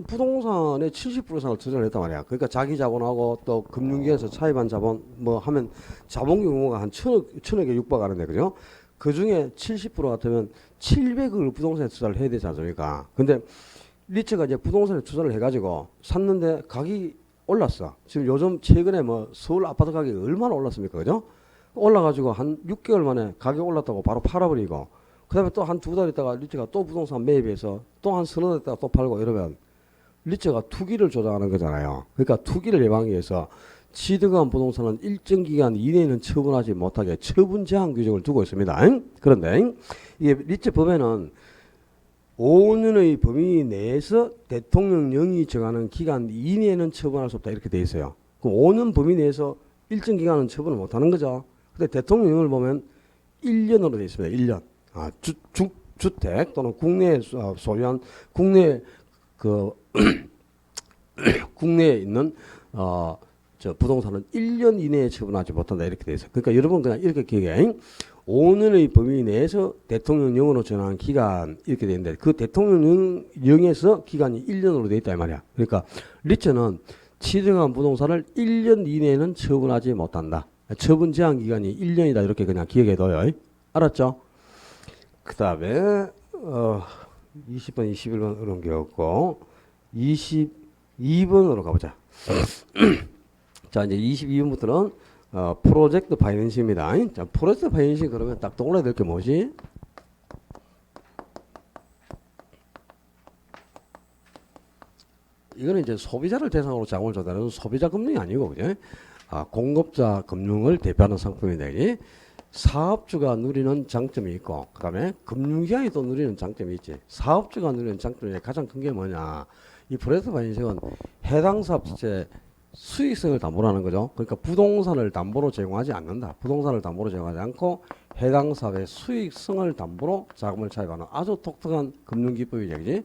A: 부동산의 70% 이상을 투자를 했단 말이야. 그러니까 자기 자본하고 또 금융기관에서 차입한 자본 뭐 하면 자본 규모가 한 천억에 육박하는데 그죠? 그 중에 70% 같으면 700억을 부동산에 투자를 해야 되지 않습니까? 근데 리츠가 이제 부동산에 투자를 해가지고 샀는데 가격이 올랐어. 지금 요즘 최근에 뭐 서울 아파트 가격이 얼마나 올랐습니까? 그죠? 올라가지고 한 6개월 만에 가격 올랐다고 바로 팔아버리고 그 다음에 또 한 2달 있다가 리츠가 또 부동산 매입해서 또 한 서너 달 있다가 또 팔고 이러면 리츠가 투기를 조장하는 거잖아요. 그러니까 투기를 예방하기 위해서 취득한 부동산은 일정 기간 이내에는 처분하지 못하게 처분 제한 규정을 두고 있습니다. 그런데 이게 리츠 법에는 5년의 범위 내에서 대통령령이 정하는 기간 이내에는 처분할 수 없다 이렇게 돼 있어요. 그럼 5년 범위 내에서 일정 기간은 처분을 못하는 거죠. 근데 대통령령을 보면 1년으로 돼 있습니다. 1년. 주택 또는 국내에 소유한 국내 그 국내에 있는 저 부동산은 1년 이내에 처분하지 못한다 이렇게 돼 있어요. 그러니까 여러분 그냥 이렇게 기억해. 5년의 범위 내에서 대통령령으로 정한 기간 이렇게 되어 있는데 그 대통령령에서 기간이 1년으로 되어 있다 이 말이야. 그러니까 리츠는 취득한 부동산을 1년 이내에는 처분하지 못한다. 처분 제한 기간이 1년이다 이렇게 그냥 기억해둬요. 알았죠? 그 다음에 20번, 21번 어려운 게 없고 22번으로 가보자. 자 이제 22번부터는 프로젝트 파이낸싱입니다. 자, 프로젝트 파이낸싱 그러면 딱 떠올라야 될 게 뭐지? 이거는 이제 소비자를 대상으로 자금을 조달하는 소비자 금융이 아니고, 그죠? 공급자 금융을 대표하는 상품인데, 이게 사업주가 누리는 장점이 있고, 그 다음에 금융기관이 또 누리는 장점이 있지. 사업주가 누리는 장점이 가장 큰 게 뭐냐? 이 프로젝트 파이낸싱은 해당 사업체 수익성을 담보로 하는 거죠. 그러니까 부동산을 담보로 제공하지 않는다. 부동산을 담보로 제공하지 않고 해당 사업의 수익성을 담보로 자금을 차입하는 아주 독특한 금융기법이죠. 그지?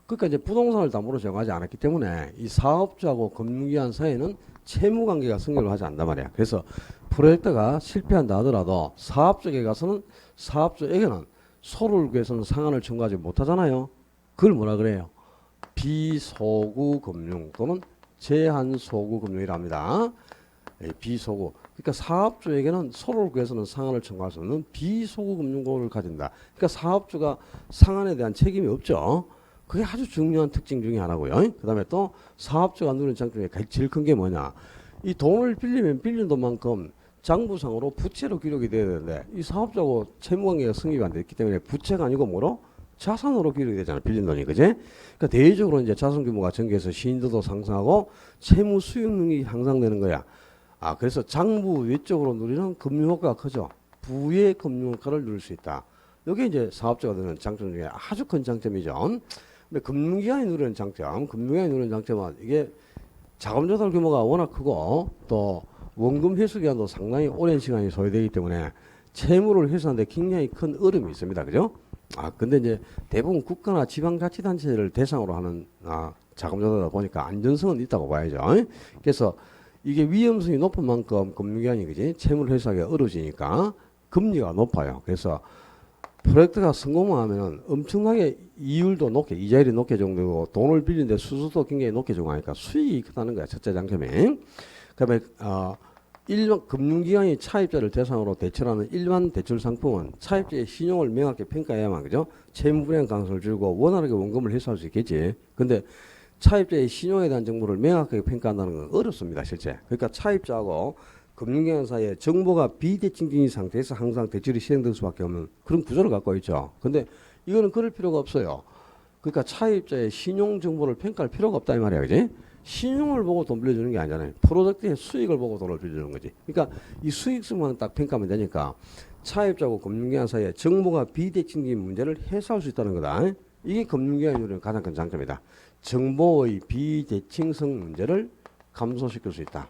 A: 그러니까 이제 부동산을 담보로 제공하지 않았기 때문에 이 사업주하고 금융기관 사이에는 채무관계가 성립을 하지 않단 말이야. 그래서 프로젝트가 실패한다 하더라도 사업 쪽에 가서는 사업주에게는 소를 구해서는 상한을 청구하지 못하잖아요. 그걸 뭐라 그래요? 비소구 금융 또는 제한 소구 금융이라 합니다. 비소구. 그러니까 사업주에게는 소를 구해서는 상한을 청구할 수 없는 비소구 금융권을 가진다. 그러니까 사업주가 상한에 대한 책임이 없죠. 그게 아주 중요한 특징 중에 하나고요. 그 다음에 또 사업주가 누리는 장점이 제일 큰 게 뭐냐. 이 돈을 빌리면 빌린 돈만큼 장부상으로 부채로 기록이 돼야 되는데 이 사업자하고 채무관계가 성립이 안 됐기 때문에 부채가 아니고 뭐로? 자산으로 기록이 되잖아. 빌린 돈이. 그지? 그러니까 대외적으로 이제 자산 규모가 증가해서 신인도도 상승하고 채무 수익 능력이 향상되는 거야. 그래서 장부 외적으로 누리는 금융효과가 크죠. 부의 금융효과를 누릴 수 있다. 이게 이제 사업자가 되는 장점 중에 아주 큰 장점이죠. 근데 금융기관이 누리는 장점, 금융기관이 누리는 장점은 이게 자금 조달 규모가 워낙 크고 또 원금 회수 기간도 상당히 오랜 시간이 소요되기 때문에 채무를 회수하는데 굉장히 큰 어려움이 있습니다. 그죠? 근데 이제 대부분 국가나 지방자치단체를 대상으로 하는 자금 조달이다 보니까 안전성은 있다고 봐야죠. 그래서 이게 위험성이 높은 만큼 금융기관이 그지 채무를 회수하기가 어려워지니까 금리가 높아요. 그래서 프로젝트가 성공하면 엄청나게 이율도 높게 이자율이 높게 정도고 돈을 빌리는데 수수도 굉장히 높게 적용하니까 수익이 크다는 거야. 첫째 장점이. 그다음에 일반 금융기관이 차입자를 대상으로 대출하는 일반 대출 상품은 차입자의 신용을 명확히 평가해야만 그죠? 채무 불이행 가능성을 줄이고 원활하게 원금을 회수할 수 있겠지. 근데 차입자의 신용에 대한 정보를 명확하게 평가한다는 건 어렵습니다, 실제. 그러니까 차입자하고 금융기관 사이에 정보가 비대칭적인 상태에서 항상 대출이 시행될 수밖에 없는 그런 구조를 갖고 있죠. 근데 이거는 그럴 필요가 없어요. 그러니까 차입자의 신용 정보를 평가할 필요가 없다 이 말이야, 그지? 신용을 보고 돈 빌려주는 게 아니잖아요. 프로젝트의 수익을 보고 돈을 빌려주는 거지. 그러니까 이 수익성만 딱 평가하면 되니까 차입자하고 금융기관 사이에 정보가 비대칭적인 문제를 해소할 수 있다는 거다. 이게 금융기관이 누리는 가장 큰 장점이다. 정보의 비대칭성 문제를 감소시킬 수 있다.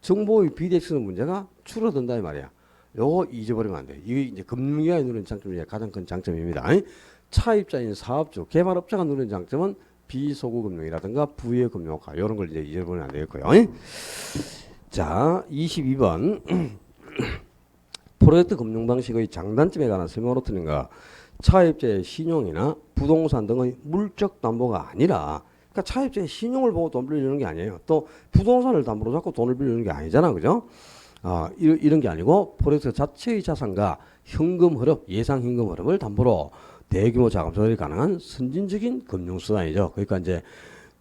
A: 정보의 비대칭성 문제가 줄어든다 이 말이야. 요거 잊어버리면 안 돼. 이게 이제 금융기관이 누리는 장점이 가장 큰 장점입니다. 차입자인 사업주, 개발업자가 누리는 장점은 비소구 금융이라든가 부의 금융효과 이런 걸 이제 잊어버리면 안 되겠고요. 자, 22번 프로젝트 금융 방식의 장단점에 관한 설명으로 드린가. 차입자의 신용이나 부동산 등의 물적 담보가 아니라 그러니까 차입자의 신용을 보고 돈 빌려주는 게 아니에요. 또 부동산을 담보로 잡고 돈을 빌려주는 게 아니잖아. 그죠? 이런 게 아니고 프로젝트 자체의 자산과 현금 흐름, 예상 현금 흐름을 담보로 대규모 자금 조달이 가능한 선진적인 금융수단이죠. 그러니까 이제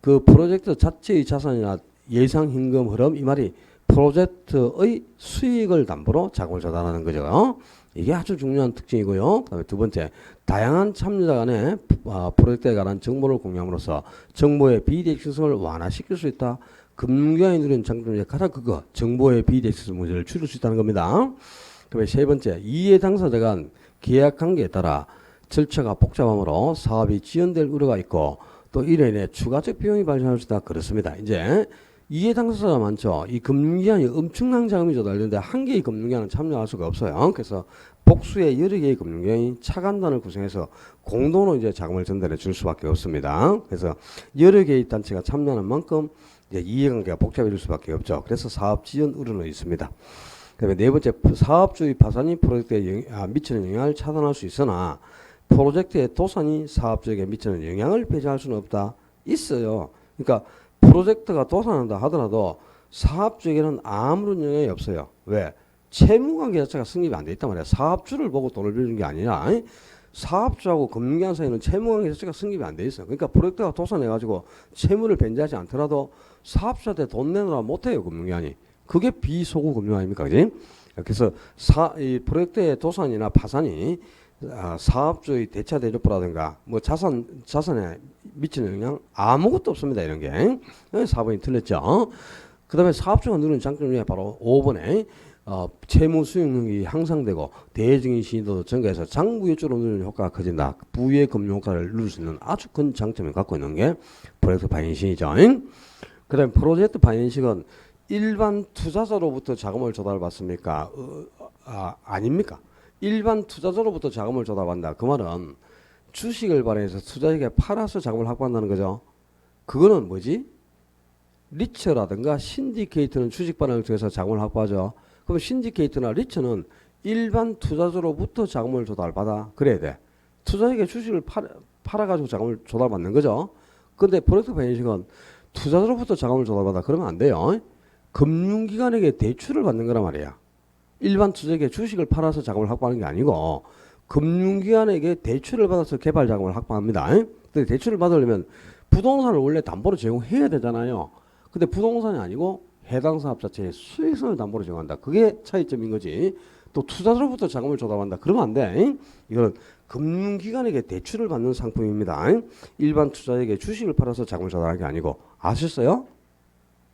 A: 그 프로젝트 자체의 자산이나 예상 현금 흐름 이 말이 프로젝트의 수익을 담보로 자금을 조달하는 거죠. 이게 아주 중요한 특징이고요. 그다음에 두 번째, 다양한 참여자 간의 프로젝트에 관한 정보를 공유함으로써 정보의 비대칭성을 완화시킬 수 있다. 금융기관이 누리는 장점 중에 가장 그거 정보의 비대칭성 문제를 줄일 수 있다는 겁니다. 그다음에 세 번째, 이해 당사자 간 계약 관계에 따라 절차가 복잡함으로 사업이 지연될 우려가 있고 또 이로 인해 추가적 비용이 발생할 수 있다. 그렇습니다. 이제 이해 당사자가 많죠. 이 금융기관이 엄청난 자금이 조달되는데 한 개의 금융기관은 참여할 수가 없어요. 그래서 복수의 여러 개의 금융기관이 차관단을 구성해서 공동으로 이제 자금을 전달해 줄 수밖에 없습니다. 그래서 여러 개의 단체가 참여하는 만큼 이제 이해관계가 복잡해질 수밖에 없죠. 그래서 사업 지연 우려는 있습니다. 그다음에 네 번째, 사업주의 파산이 프로젝트에 미치는 영향을 차단할 수 있으나 프로젝트의 도산이 사업주에게 미치는 영향을 배제할 수는 없다. 있어요. 그러니까 프로젝트가 도산한다 하더라도 사업주에게는 아무런 영향이 없어요. 왜? 채무관계 자체가 성립이 안 돼 있단 말이야. 사업주를 보고 돈을 빌리는 게 아니라 사업주하고 금융기관 사이에는 채무관계 자체가 성립이 안 돼 있어요. 그러니까 프로젝트가 도산해가지고 채무를 변제하지 않더라도 사업주한테 돈 내놓으라 못해요. 금융기관이. 그게 비소구 금융 아닙니까? 그지? 그래서 이 프로젝트의 도산이나 파산이 사업주의 대차 대조법이라든가 뭐 자산에 미치는 영향 아무것도 없습니다. 이런 게 4번이 틀렸죠. 그 다음에 사업주가 누리는 장점 중에 바로 5번에 채무 수익 능력이 향상되고 대외적인 신뢰도 증가해서 장부 유출로 누리는 효과가 커진다. 부의 금융 효과를 누릴 수 있는 아주 큰 장점을 갖고 있는 게 프로젝트 바이낸싱이죠. 그 다음에 프로젝트 바이낸싱은 일반 투자자로부터 자금을 조달받습니까? 아닙니까? 일반 투자자로부터 자금을 조달받는다. 그 말은 주식을 발행해서 투자자에게 팔아서 자금을 확보한다는 거죠. 그거는 뭐지? 리처라든가 신디케이트는 주식 발행을 통해서 자금을 확보하죠. 그럼 신디케이트나 리처는 일반 투자자로부터 자금을 조달받아. 그래야 돼. 투자에게 주식을 팔아가지고 자금을 조달받는 거죠. 근데 프로젝트 파이낸싱은 투자자로부터 자금을 조달받아. 그러면 안 돼요. 금융기관에게 대출을 받는 거란 말이야. 일반 투자에게 주식을 팔아서 자금을 확보하는 게 아니고 금융기관에게 대출을 받아서 개발 자금을 확보합니다. 근데 대출을 받으려면 부동산을 원래 담보로 제공해야 되잖아요. 근데 부동산이 아니고 해당 사업 자체의 수익성을 담보로 제공한다. 그게 차이점인 거지. 또 투자자로부터 자금을 조달한다. 그러면 안 돼. 이거는 금융기관에게 대출을 받는 상품입니다. 일반 투자에게 주식을 팔아서 자금을 조달하는 게 아니고. 아셨어요?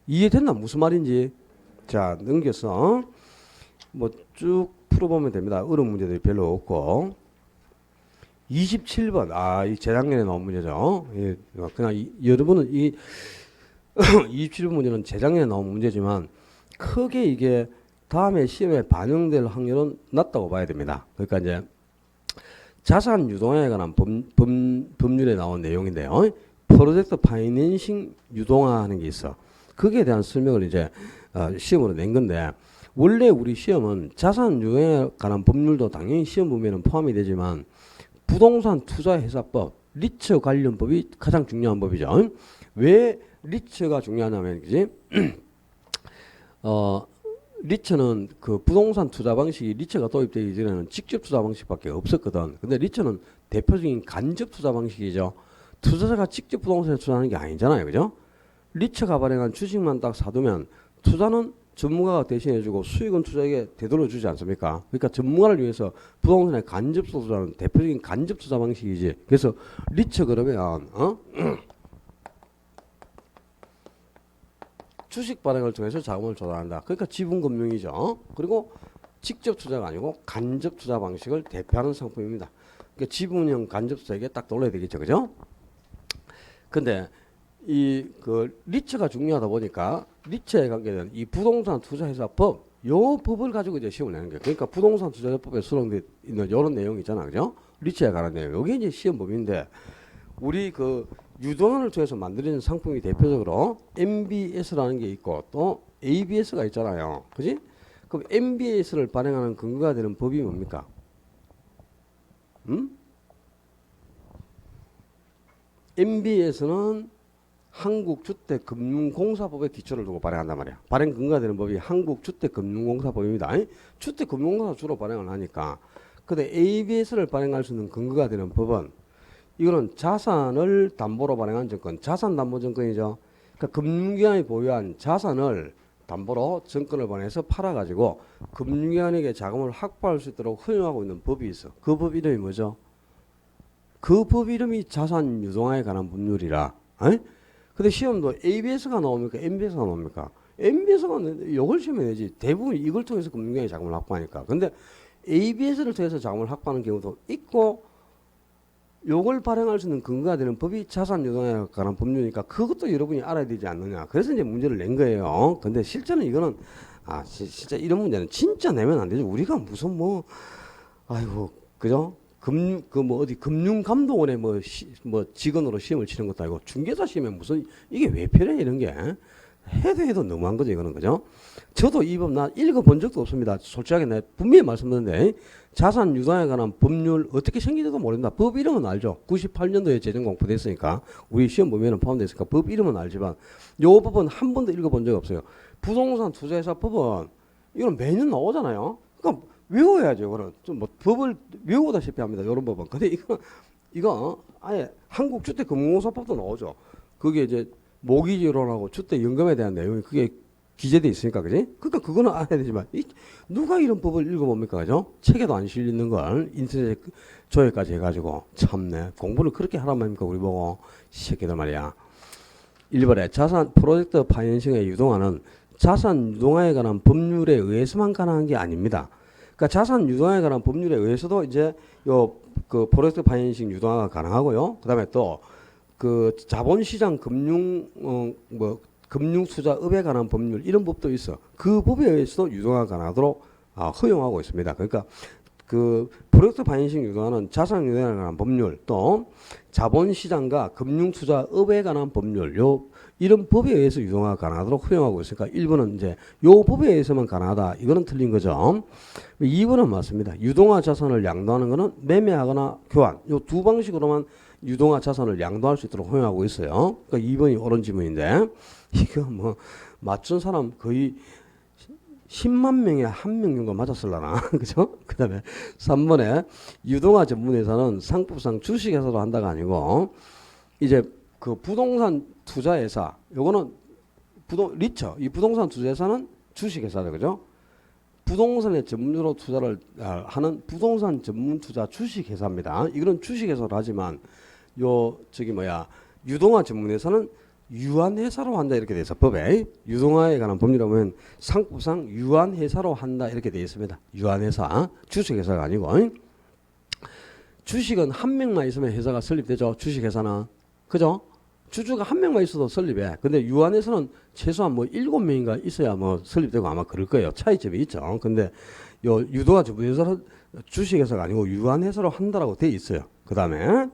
A: 이해됐나? 무슨 말인지. 자, 넘겨서 뭐 쭉 풀어보면 됩니다. 어려운 문제들이 별로 없고. 27번. 이 재작년에 나온 문제죠. 예, 그냥 여러분은 이 27번 문제는 재작년에 나온 문제지만 크게 이게 다음에 시험에 반영될 확률은 낮다고 봐야 됩니다. 그러니까 이제 자산 유동화에 관한 법률에 나온 내용인데요. 프로젝트 파이낸싱 유동화하는 게 있어. 거기에 대한 설명을 이제 시험으로 낸 건데 원래 우리 시험은 자산 유동화에 관한 법률도 당연히 시험 범위에는 포함이 되지만 부동산 투자회사법, 리처 관련법이 가장 중요한 법이죠. 왜 리처가 중요하냐면, 그지? 리처는 그 부동산 투자 방식이 리처가 도입되기 전에는 직접 투자 방식밖에 없었거든. 근데 리처는 대표적인 간접 투자 방식이죠. 투자자가 직접 부동산에 투자하는 게 아니잖아요. 그죠? 리처가 발행한 주식만 딱 사두면 투자는 전문가가 대신해주고 수익은 투자에게 되돌려주지 않습니까? 그러니까 전문가를 위해서 부동산의 간접 투자는 대표적인 간접 투자 방식이지. 그래서 리처 그러면 주식 발행을 통해서 자금을 조달한다. 그러니까 지분금융이죠. 그리고 직접 투자가 아니고 간접 투자 방식을 대표하는 상품입니다. 그러니까 지분형 간접 투자에게 딱 놀라야 되겠죠. 그죠? 근데 그 리처가 중요하다 보니까 리처에 관계된 이 부동산 투자회사법 요 법을 가지고 이제 시험을 내는 거예요. 그러니까 부동산 투자회사법에 수록되어 있는 이런 내용 있잖아. 그죠? 리처에 관한 내용. 요게 이제 시험법인데 우리 그 유동화를 통해서 만들어진 상품이 대표적으로 MBS라는 게 있고 또 ABS가 있잖아요. 그지? 그럼 MBS를 발행하는 근거가 되는 법이 뭡니까? MBS는 한국주택금융공사법에 기초를 두고 발행한단 말이야. 발행 근거가 되는 법이 한국주택금융공사법입니다. 주택금융공사 주로 발행을 하니까. 근데 ABS를 발행할 수 있는 근거가 되는 법은 이거는 자산을 담보로 발행한 증권, 자산담보증권이죠. 그러니까 금융기관이 보유한 자산을 담보로 증권을 발행해서 팔아가지고 금융기관에게 자금을 확보할 수 있도록 허용하고 있는 법이 있어. 그 법 이름이 뭐죠? 그 법 이름이 자산 유동화에 관한 법률이라. 근데 시험도 ABS가 나옵니까? MBS가 나옵니까? MBS가 이걸 시험에 내지. 대부분 이걸 통해서 금융기관이 자금을 확보하니까. 근데 ABS를 통해서 자금을 확보하는 경우도 있고 요걸 발행할 수 있는 근거가 되는 법이 자산 유동화에 관한 법률이니까 그것도 여러분이 알아야 되지 않느냐. 그래서 이제 문제를 낸 거예요. 근데 실제는 이거는 진짜 이런 문제는 진짜 내면 안 되죠. 우리가 무슨 아이고 그죠? 어디 금융감독원에 뭐 직원으로 시험을 치는 것도 아니고 중개사 시험에 무슨 이게 왜 필요해 이런 게 해도 너무한 거죠 이거는. 그죠? 저도 이 법 나 읽어본 적도 없습니다. 솔직하게 내가 분명히 말씀드렸는데 자산 유동화에 관한 법률 어떻게 생긴지도 모른다. 법 이름은 알죠. 98년도에 제정 공포됐으니까 우리 시험 보면은 포함됐으니까 법 이름은 알지만 요 법은 한 번도 읽어본 적이 없어요. 부동산 투자회사 법은 이건 매년 나오잖아요. 그러니까 외워야죠. 이거는 좀 법을 외우다시피 합니다. 이런 법은. 근데 이거 아예 한국주택금융공사법도 나오죠. 그게 이제 모기지론하고 주택연금에 대한 내용이 그게 기재돼 있으니까, 그지? 그러니까 그거는 알아야 되지만 누가 이런 법을 읽어봅니까, 그죠? 책에도 안 실리는 걸 인터넷 조회까지 해가지고 참네 공부를 그렇게 하란 말입니까 우리 보고 새끼들 말이야. 1번에 자산 프로젝트 파이낸싱의 유동화는 자산 유동화에 관한 법률에 의해서만 가능한 게 아닙니다. 그러니까 자산 유동화에 관한 법률에 의해서도 이제 그 프로젝트 파이낸싱 유동화가 가능하고요. 그다음에 또 그 자본시장 금융투자업에 관한 법률 이런 법도 있어. 그 법에 의해서도 유동화가 가능하도록 허용하고 있습니다. 그러니까 그 프로젝트 파이낸싱 유도하는 자산 유도에 관한 법률 또 자본시장과 금융투자업에 관한 법률 이런 법에 의해서 유동화가 가능하도록 허용하고 있으니까 1번은 이제 요 법에 의해서만 가능하다. 이거는 틀린 거죠. 2번은 맞습니다. 유동화 자산을 양도하는 거는 매매하거나 교환 요 두 방식으로만 유동화 자산을 양도할 수 있도록 허용하고 있어요. 그러니까 2번이 옳은 지문인데 이거 뭐 맞춘 사람 거의 10만 명에 한 명 정도 맞았을라나 그죠? 그 다음에 3번에 유동화 전문회사는 상법상 주식회사로 한다가 아니고 이제 그 부동산 투자회사 요거는 리처 이 부동산 투자회사는 주식회사죠 그죠? 부동산에 전문으로 투자를 하는 부동산 전문 투자 주식회사입니다. 이거는 주식회사로 하지만 유동화 전문회사는 유한회사로 한다 이렇게 돼 있어. 법에 유동화에 관한 법률에 보면 상법상 유한회사로 한다 이렇게 돼 있습니다. 유한회사 주식회사가 아니고 주식은 한 명만 있으면 회사가 설립되죠. 주식회사는 그죠? 주주가 한 명만 있어도 설립해. 근데 유한회사는 최소한 뭐 7명인가 있어야 뭐 설립되고 아마 그럴 거예요. 차이점이 있죠. 근데 요 유동화 전문회사는 주식회사가 아니고 유한회사로 한다라고 돼 있어요. 그 다음에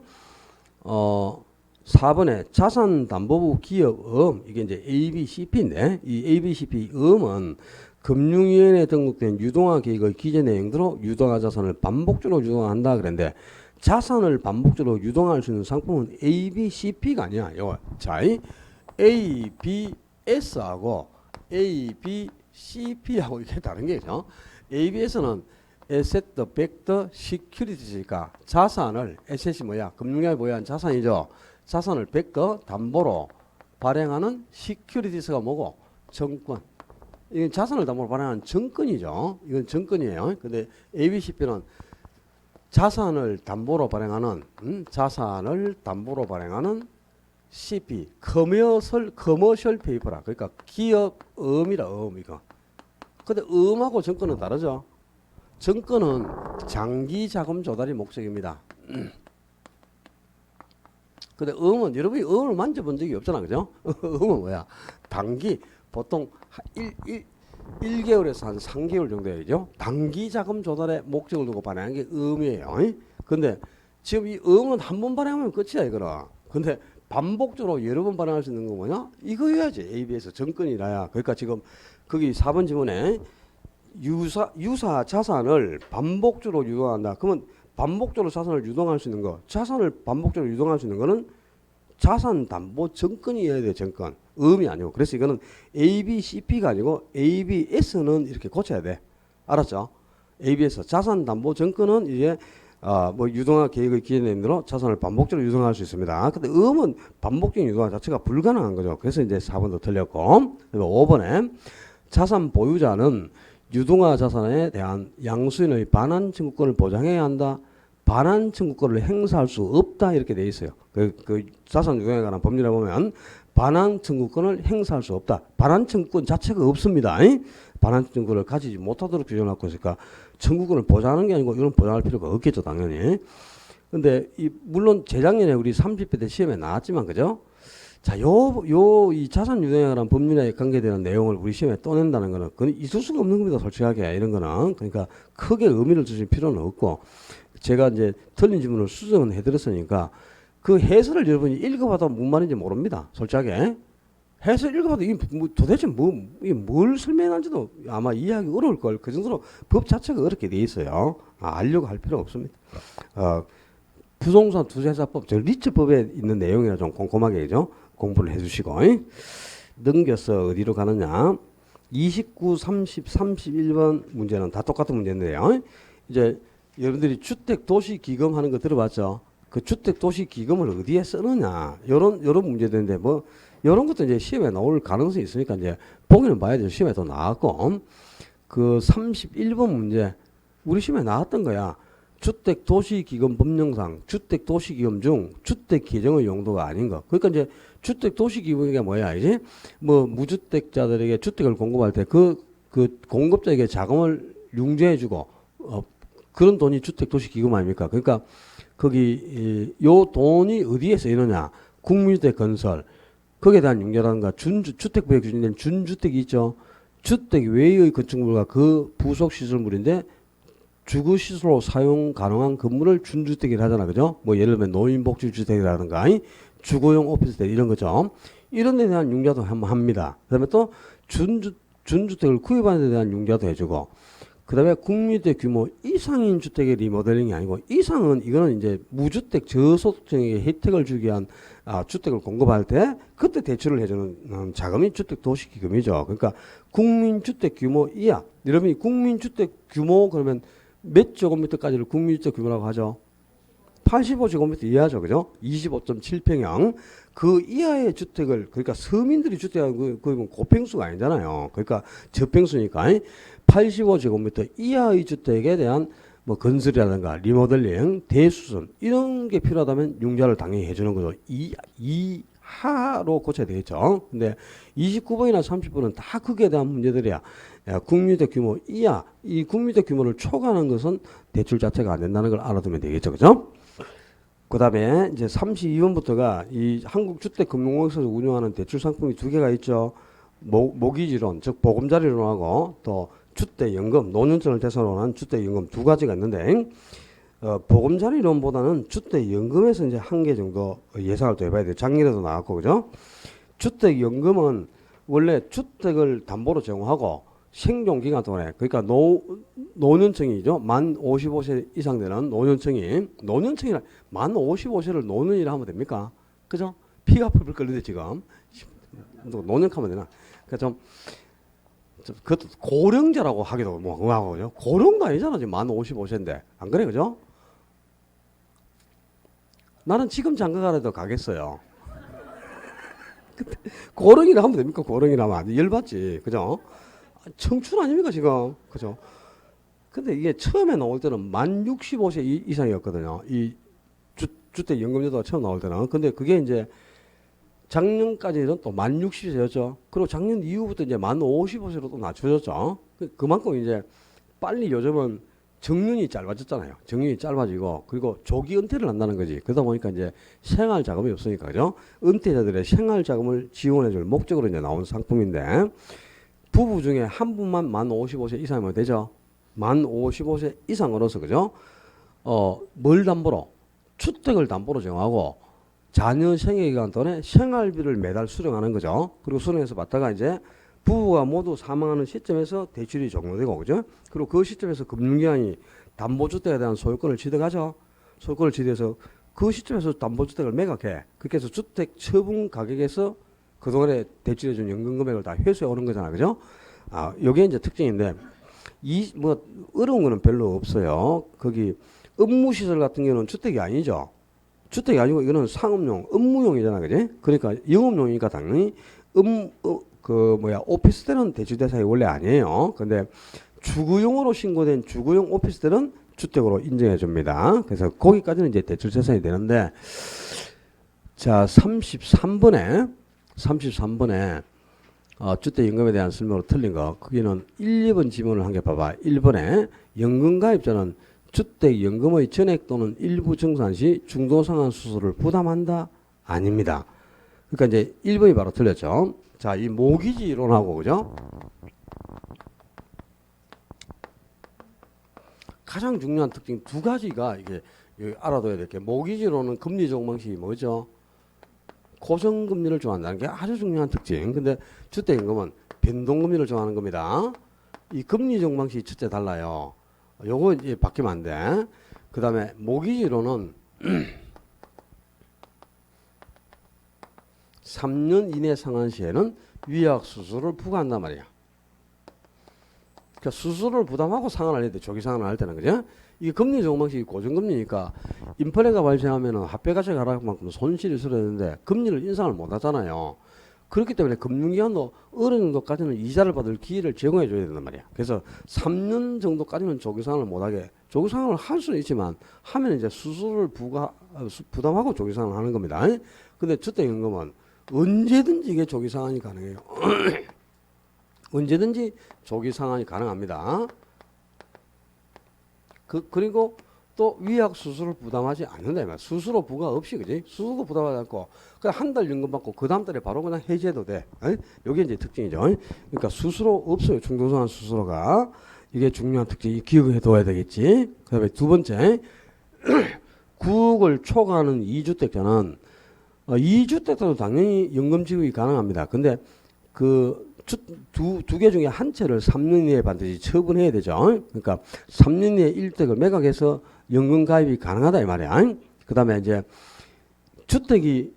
A: 4번에 자산담보부 기업음 이게 이제 ABCP인데 이 ABCP 음은 금융위원회에 등록된 유동화 계획의 기재 내용대로 유동화 자산을 반복적으로 유동화한다 그랬는데 자산을 반복적으로 유동화할 수 있는 상품은 ABCP가 아니야. 이거 자, ABS하고 ABCP하고 이게 다른 게 있죠. ABS는 Asset Backed Securities니까 자산을 에셋이 뭐야? 금융에 보유한 자산이죠. 자산을 백거 담보로 발행하는 시큐리티스가 뭐고? 정권. 이건 자산을 담보로 발행하는 정권이죠. 이건 정권이에요. 근데 ABCP는 자산을 담보로 발행하는 CP 커머셜 페이퍼라. 그러니까 기업 음이라 이거. 근데 음하고 정권은 다르죠. 정권은 장기 자금 조달이 목적입니다. 근데 음은 여러분이 음을 만져본 적이 없잖아. 그죠? 음은 뭐야? 단기 보통 1개월에서 한 3개월 정도 되죠. 단기 자금 조달에 목적을 두고 발행한 게 음이에요. 근데 지금 이 음은 한 번 발행하면 끝이야 이거는. 근데 반복적으로 여러 번 발행할 수 있는 거 뭐냐? 이거여야지. ABS 정권이라야. 그러니까 지금 거기 4번 지문에 유사 자산을 반복적으로 유동한다. 그러면 반복적으로 자산을 유동할 수 있는 거, 자산을 반복적으로 유동할 수 있는 거는 자산담보 정권이어야 돼. 정권. 음이 아니고. 그래서 이거는 ABCP가 아니고 ABS는 이렇게 고쳐야 돼. 알았죠? ABS 자산담보 정권은 이제 뭐 유동화 계획의 기재내용대로 자산을 반복적으로 유동할 수 있습니다. 근데 음은 반복적인 유동화 자체가 불가능한 거죠. 그래서 이제 4번도 틀렸고, 5번에 자산 보유자는 유동화 자산에 대한 양수인의 반환 청구권을 보장해야 한다. 반환 청구권을 행사할 수 없다. 이렇게 돼 있어요. 그 자산 유동에 관한 법률에 보면 반환 청구권을 행사할 수 없다. 반환 청구권 자체가 없습니다. 반환 청구권을 가지지 못하도록 규정하고 있으니까 청구권을 보장하는 게 아니고 이건 보장할 필요가 없겠죠. 당연히. 근데 물론 재작년에 우리 30회 때 시험에 나왔지만 그죠? 자, 이 자산 유동에 관한 법률에 관계되는 내용을 우리 시험에 떠낸다는 거는 그건 있을 수가 없는 겁니다. 솔직하게 이런 거는. 그러니까 크게 의미를 두실 필요는 없고 제가 이제 틀린 질문을 수정은 해드렸으니까 그 해설을 여러분이 읽어봐도 무슨 말인지 모릅니다. 솔직하게. 해설 읽어봐도 이게 도대체 뭘 설명하는지도 아마 이해하기 어려울 걸. 그 정도로 법 자체가 어렵게 돼 있어요. 알려고 할 필요 없습니다. 부동산 투자회사법, 저 리츠법에 있는 내용이라 좀 꼼꼼하게 공부를 해주시고 넘겨서 어디로 가느냐. 29, 30, 31번 문제는 다 똑같은 문제인데요. 이제 여러분들이 주택도시기금 하는 거 들어봤죠? 그 주택도시기금을 어디에 쓰느냐. 요런 문제들인데 뭐 요런 것도 이제 시험에 나올 가능성이 있으니까 이제 보기는 봐야 죠. 시험에 또 나왔고 그 31번 문제 우리 시험에 나왔던 거야. 주택도시기금 법령상 주택도시기금 중 주택계정의 용도가 아닌 거. 그러니까 이제 주택도시기금이 뭐야, 이제 뭐 무주택자들에게 주택을 공급할 때 그 공급자에게 자금을 융자해주고 그런 돈이 주택도시기금 아닙니까? 그러니까 거기 요 돈이 어디에 쓰이느냐? 국민주택 건설 거기에 대한 융자라든가 주택부에 규정된 준주택이 있죠. 주택 외의 건축물과 그 부속 시설물인데 주거시설로 사용 가능한 건물을 준주택이라 하잖아. 그죠? 뭐 예를 들면 노인복지주택이라든가 주거용 오피스텔 이런 거죠. 이런 데 대한 융자도 한번 합니다. 그 다음에 또 준주택을 구입하는 데 대한 융자도 해주고, 그 다음에 국민주택 규모 이상인 주택의 리모델링이 아니고, 이상은 이거는 이제 무주택 저소득층에게 혜택을 주기 위한 주택을 공급할 때 그때 대출을 해주는 자금이 주택도시기금이죠. 그러니까 국민주택 규모 이하, 여러분이 국민주택 규모 그러면 몇 제곱미터까지를 국민주택 규모라고 하죠? 85제곱미터 이하죠. 그죠? 25.7평형. 그 이하의 주택을, 그러니까 서민들이 주택하고 그건 고평수가 아니잖아요. 그러니까 저평수니까 85제곱미터 이하의 주택에 대한 뭐 건설이라든가 리모델링, 대수선 이런 게 필요하다면 융자를 당연히 해주는 거죠. 이하로 고쳐야 되겠죠. 근데 29번이나 30번은 다 거기에 대한 문제들이야. 국민주택 규모 이하, 이 국민주택 규모를 초과하는 것은 대출 자체가 안 된다는 걸 알아두면 되겠죠. 그죠? 그 다음에 이제 32번부터가 이 한국주택금융공사에서 운영하는 대출 상품이 두 개가 있죠. 모기지론, 즉 보금자리론하고 또 주택연금, 노년층을 대상으로 한 주택연금 두 가지가 있는데, 보금자리론보다는 주택연금에서 이제 한 개 정도 예상을 또 해봐야 돼요. 작년에도 나왔고, 그죠? 주택연금은 원래 주택을 담보로 제공하고 생존기간 동안에, 그러니까 노년층이죠. 만 55세 이상 되는 노년층이라 만 55세를 노년이라 하면 됩니까? 그죠? 피가 펄펄 끓는데 지금 노년하면 되나? 그러니까 좀 그것도 고령자라고 하기도 뭐 하고요. 고령도 아니잖아. 지금 만 55세인데 안 그래, 그죠? 나는 지금 장가가라도 가겠어요. 고령이라 하면 됩니까? 고령이라면 열받지, 그죠? 청춘 아닙니까 지금, 그죠? 근데 이게 처음에 나올 때는 만 65세 이상이었거든요. 이 주택연금제도가 처음 나올 때는. 근데 그게 이제 작년까지는 또 만 60세였죠. 그리고 작년 이후부터 이제 만 55세로 또 낮춰졌죠. 그만큼 이제 빨리 요즘은 정년이 짧아졌잖아요. 정년이 짧아지고, 그리고 조기 은퇴를 한다는 거지. 그러다 보니까 이제 생활 자금이 없으니까, 그죠? 은퇴자들의 생활 자금을 지원해 줄 목적으로 이제 나온 상품인데, 부부 중에 한 분만 만 55세 이상이면 되죠. 만 55세 이상으로서, 그죠? 뭘 담보로? 주택을 담보로 제공하고, 자녀 생애기간 동안에 생활비를 매달 수령하는 거죠. 그리고 수령해서 받다가 이제 부부가 모두 사망하는 시점에서 대출이 종료되고, 그죠? 그리고 그 시점에서 금융기관이 담보주택에 대한 소유권을 취득하죠. 소유권을 취득해서 그 시점에서 담보주택을 매각해. 그렇게 해서 주택 처분 가격에서 그동안에 대출해준 연금 금액을 다 회수해 오는 거잖아. 그죠? 요게 이제 특징인데, 뭐, 어려운 거는 별로 없어요. 거기, 업무시설 같은 경우는 주택이 아니죠. 주택이 아니고 이거는 상업용, 업무용이잖아. 그지? 그러니까 영업용이니까 당연히 오피스텔은 대출 대상이 원래 아니에요. 근데 주거용으로 신고된 주거용 오피스텔은 주택으로 인정해 줍니다. 그래서 거기까지는 이제 대출 대상이 되는데, 자, 33번에 주택연금에 대한 설명으로 틀린 거, 거기는 1, 2번 지문을 한 개 봐봐. 1번에 연금가입자는 주택연금의 전액 또는 일부 정산 시 중도상환 수수료를 부담한다? 아닙니다. 그러니까 이제 1번이 바로 틀렸죠. 자, 이 모기지 이론하고, 그죠? 가장 중요한 특징 두 가지가 이게 알아둬야 될 게, 모기지 이론은 금리 적용 방식이 뭐죠? 고정금리를 좋아한다는 게 아주 중요한 특징. 근데 주택연금은 변동금리를 좋아하는 겁니다. 이 금리 적용 방식이 첫째 달라요. 요거 이제 바뀌면 안 돼. 그 다음에 모기지로는 3년 이내 상환 시에는 위약 수수료를 부과한단 말이야. 그러니까 수수료를 부담하고 상환을 해야 돼. 조기 상환을 할 때는, 그죠? 이게 금리 적용 방식이 고정금리니까 인플레가 발생하면은 화폐가치가 하락한 만큼 손실이 있어야 금리를 인상을 못 하잖아요. 그렇기 때문에 금융기관도 어느 정도까지는 이자를 받을 기회를 제공해 줘야 된단 말이야. 그래서 3년 정도까지는 조기상환을 못하게, 조기상환을 할 수는 있지만 하면 이제 수수료를 부담하고 조기상환을 하는 겁니다. 근데 주택연금은 언제든지 이게 조기상환이 가능해요. 언제든지 조기상환이 가능합니다. 그리고 또 위약 수수료를 부담하지 않는다. 수수료 부과 없이, 그지? 수수료 부담하지 않고 그냥 한 달 연금 받고 그 다음 달에 바로 그냥 해지해도 돼. 이게 이제 특징이죠. 그러니까 수수료 없어요. 중도상환 수수료가. 이게 중요한 특징. 기억해 둬야 되겠지. 그 다음에 두 번째, 9억을 초과하는 2주택자는 2주택자도 당연히 연금 지급이 가능합니다. 근데 그 두 개 중에 한 채를 3년 이내에 반드시 처분해야 되죠. 그러니까 3년 이내에 1댁을 매각해서 연금 가입이 가능하다 이 말이야. 그 다음에 이제 주택이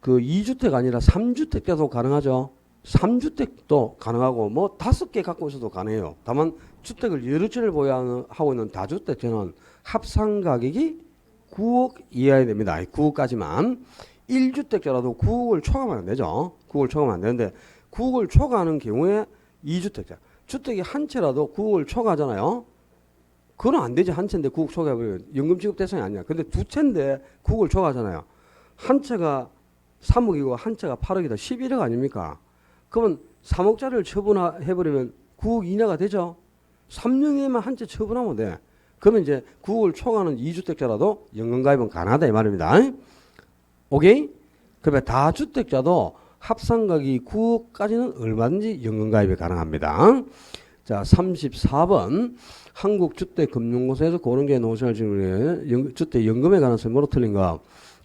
A: 그 2주택 아니라 3주택자도 가능하죠. 3주택도 가능하고 뭐 5개 갖고 있어도 가능해요. 다만 주택을 여러 채를 보유하고 있는 다주택자는 합산 가격이 9억 이하야 됩니다. 9억까지만. 1주택자라도 9억을 초과하면 안 되죠. 9억을 초과하면 안 되는데 9억을 초과하는 경우에 2주택자. 주택이 한 채라도 9억을 초과하잖아요. 그건 안 되지. 한 채인데 9억 초과해버리면 연금 지급 대상이 아니야. 근데 두 채인데 9억을 초과하잖아요. 한 채가 3억이고 한 채가 8억이다. 11억 아닙니까? 그러면 3억짜리를 처분해버리면 9억 이내가 되죠. 3년에만 한 채 처분하면 돼. 그러면 이제 9억을 초과하는 2주택자라도 연금 가입은 가능하다 이 말입니다. 오케이? 그러면 다주택자도 합산가격이 9억까지는 얼마든지 연금 가입이 가능합니다. 자, 34번 한국주택금융공사에서 고른게 노tional 질문에 주택연금에 관한 설문으로 틀린 거.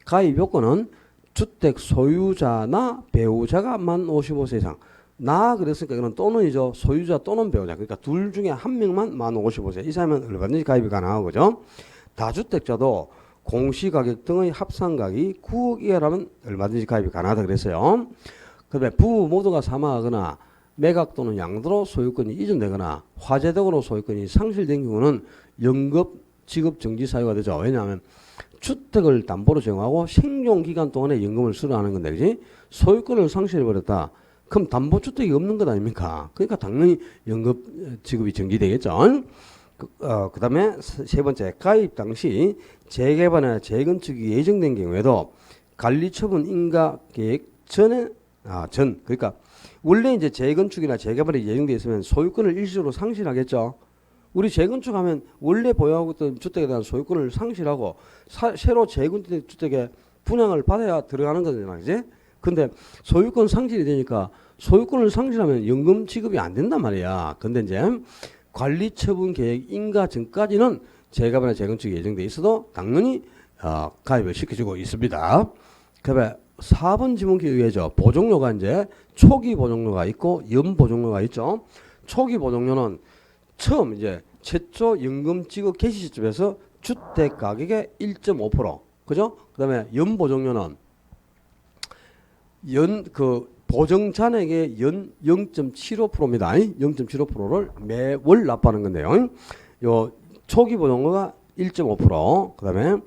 A: 가입 요건은 주택 소유자나 배우자가 만 55세 이상. 나 그랬으니까 이거는 또는이죠. 소유자 또는 배우자. 그러니까 둘 중에 한 명만 만 55세 이상이면 얼마든지 가입이 가능하고 그죠. 다주택자도 공시가격 등의 합산가격이 9억 이하라면 얼마든지 가입이 가능하다 그랬어요. 그다음에 부부 모두가 사망하거나 매각 또는 양도로 소유권이 이전되거나 화재 등으로 소유권이 상실된 경우는 연금 지급 정지 사유가 되죠. 왜냐하면 주택을 담보로 제공하고 생존 기간 동안에 연금을 수령하는 건데, 그지? 소유권을 상실해버렸다. 그럼 담보주택이 없는 것 아닙니까? 그러니까 당연히 연금 지급이 정지되겠죠. 그 다음에 세 번째, 가입 당시 재개발이나 재건축이 예정된 경우에도 관리처분 인가 계획 그러니까 원래 이제 재건축이나 재개발이 예정되어 있으면 소유권을 일시적으로 상실하겠죠. 우리 재건축하면 원래 보유하고 있던 주택에 대한 소유권을 상실하고 새로 재건축 주택에 분양을 받아야 들어가는 거잖아요. 그지? 근데 소유권 상실이 되니까 소유권을 상실하면 연금 지급이 안 된단 말이야. 근데 이제 관리처분 계획 인가 전까지는 재개발이나 재건축이 예정돼 있어도 당연히 가입을 시켜주고 있습니다. 그다음에 4번 지문에 의해죠. 보정료가 이제 초기 보정료가 있고 연 보정료가 있죠. 초기 보정료는 처음 이제 최초 연금 지급 개시 시점에서 주택 가격의 1.5%, 그죠? 그다음에 연 보정료는 보정 잔액의 연 0.75%입니다. 0.75%를 매월 납부하는 건데요. 요 초기 보정료가 1.5%, 그다음에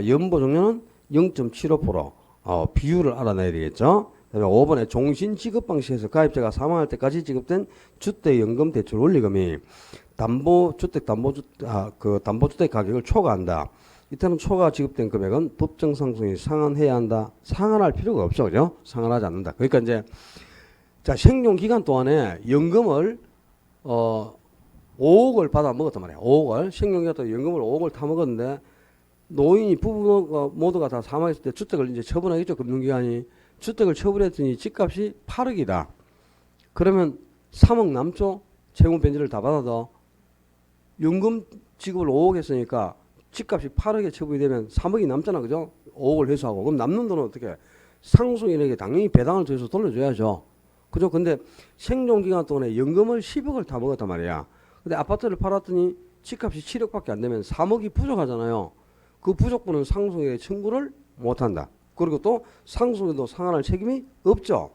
A: 연 보정료는 0.75%. 비율을 알아내야 되겠죠. 그다음에 5번에 종신 지급 방식에서 가입자가 사망할 때까지 지급된 주택연금 대출 원리금이 담보주택 가격을 초과한다. 이때는 초과 지급된 금액은 법정 상속이 상환해야 한다. 상환할 필요가 없죠, 그죠? 상환하지 않는다. 그러니까 이제 자 생존 기간 동안에 연금을 5억을 받아 먹었단 말이야. 5억을 생존 기간 동안 연금을 5억을 타 먹었는데 노인이 부부 모두가 다 사망했을 때 주택을 이제 처분하겠죠. 금융기관이 주택을 처분했더니 집값이 8억이다. 그러면 3억 남죠. 채무 변제를 다 받아도 연금 지급을 5억 했으니까 집값이 8억에 처분이 되면 3억이 남잖아, 그죠? 5억을 회수하고. 그럼 남는 돈은 어떻게? 상속인에게 당연히 배당을 더해서 돌려줘야죠. 그죠? 근데 생존기간 동안에 연금을 10억을 다 먹었단 말이야. 근데 아파트를 팔았더니 집값이 7억밖에 안 되면 3억이 부족하잖아요. 그 부족분은 상속인에게 청구를 못한다. 그리고 또 상속인도 상환할 책임이 없죠.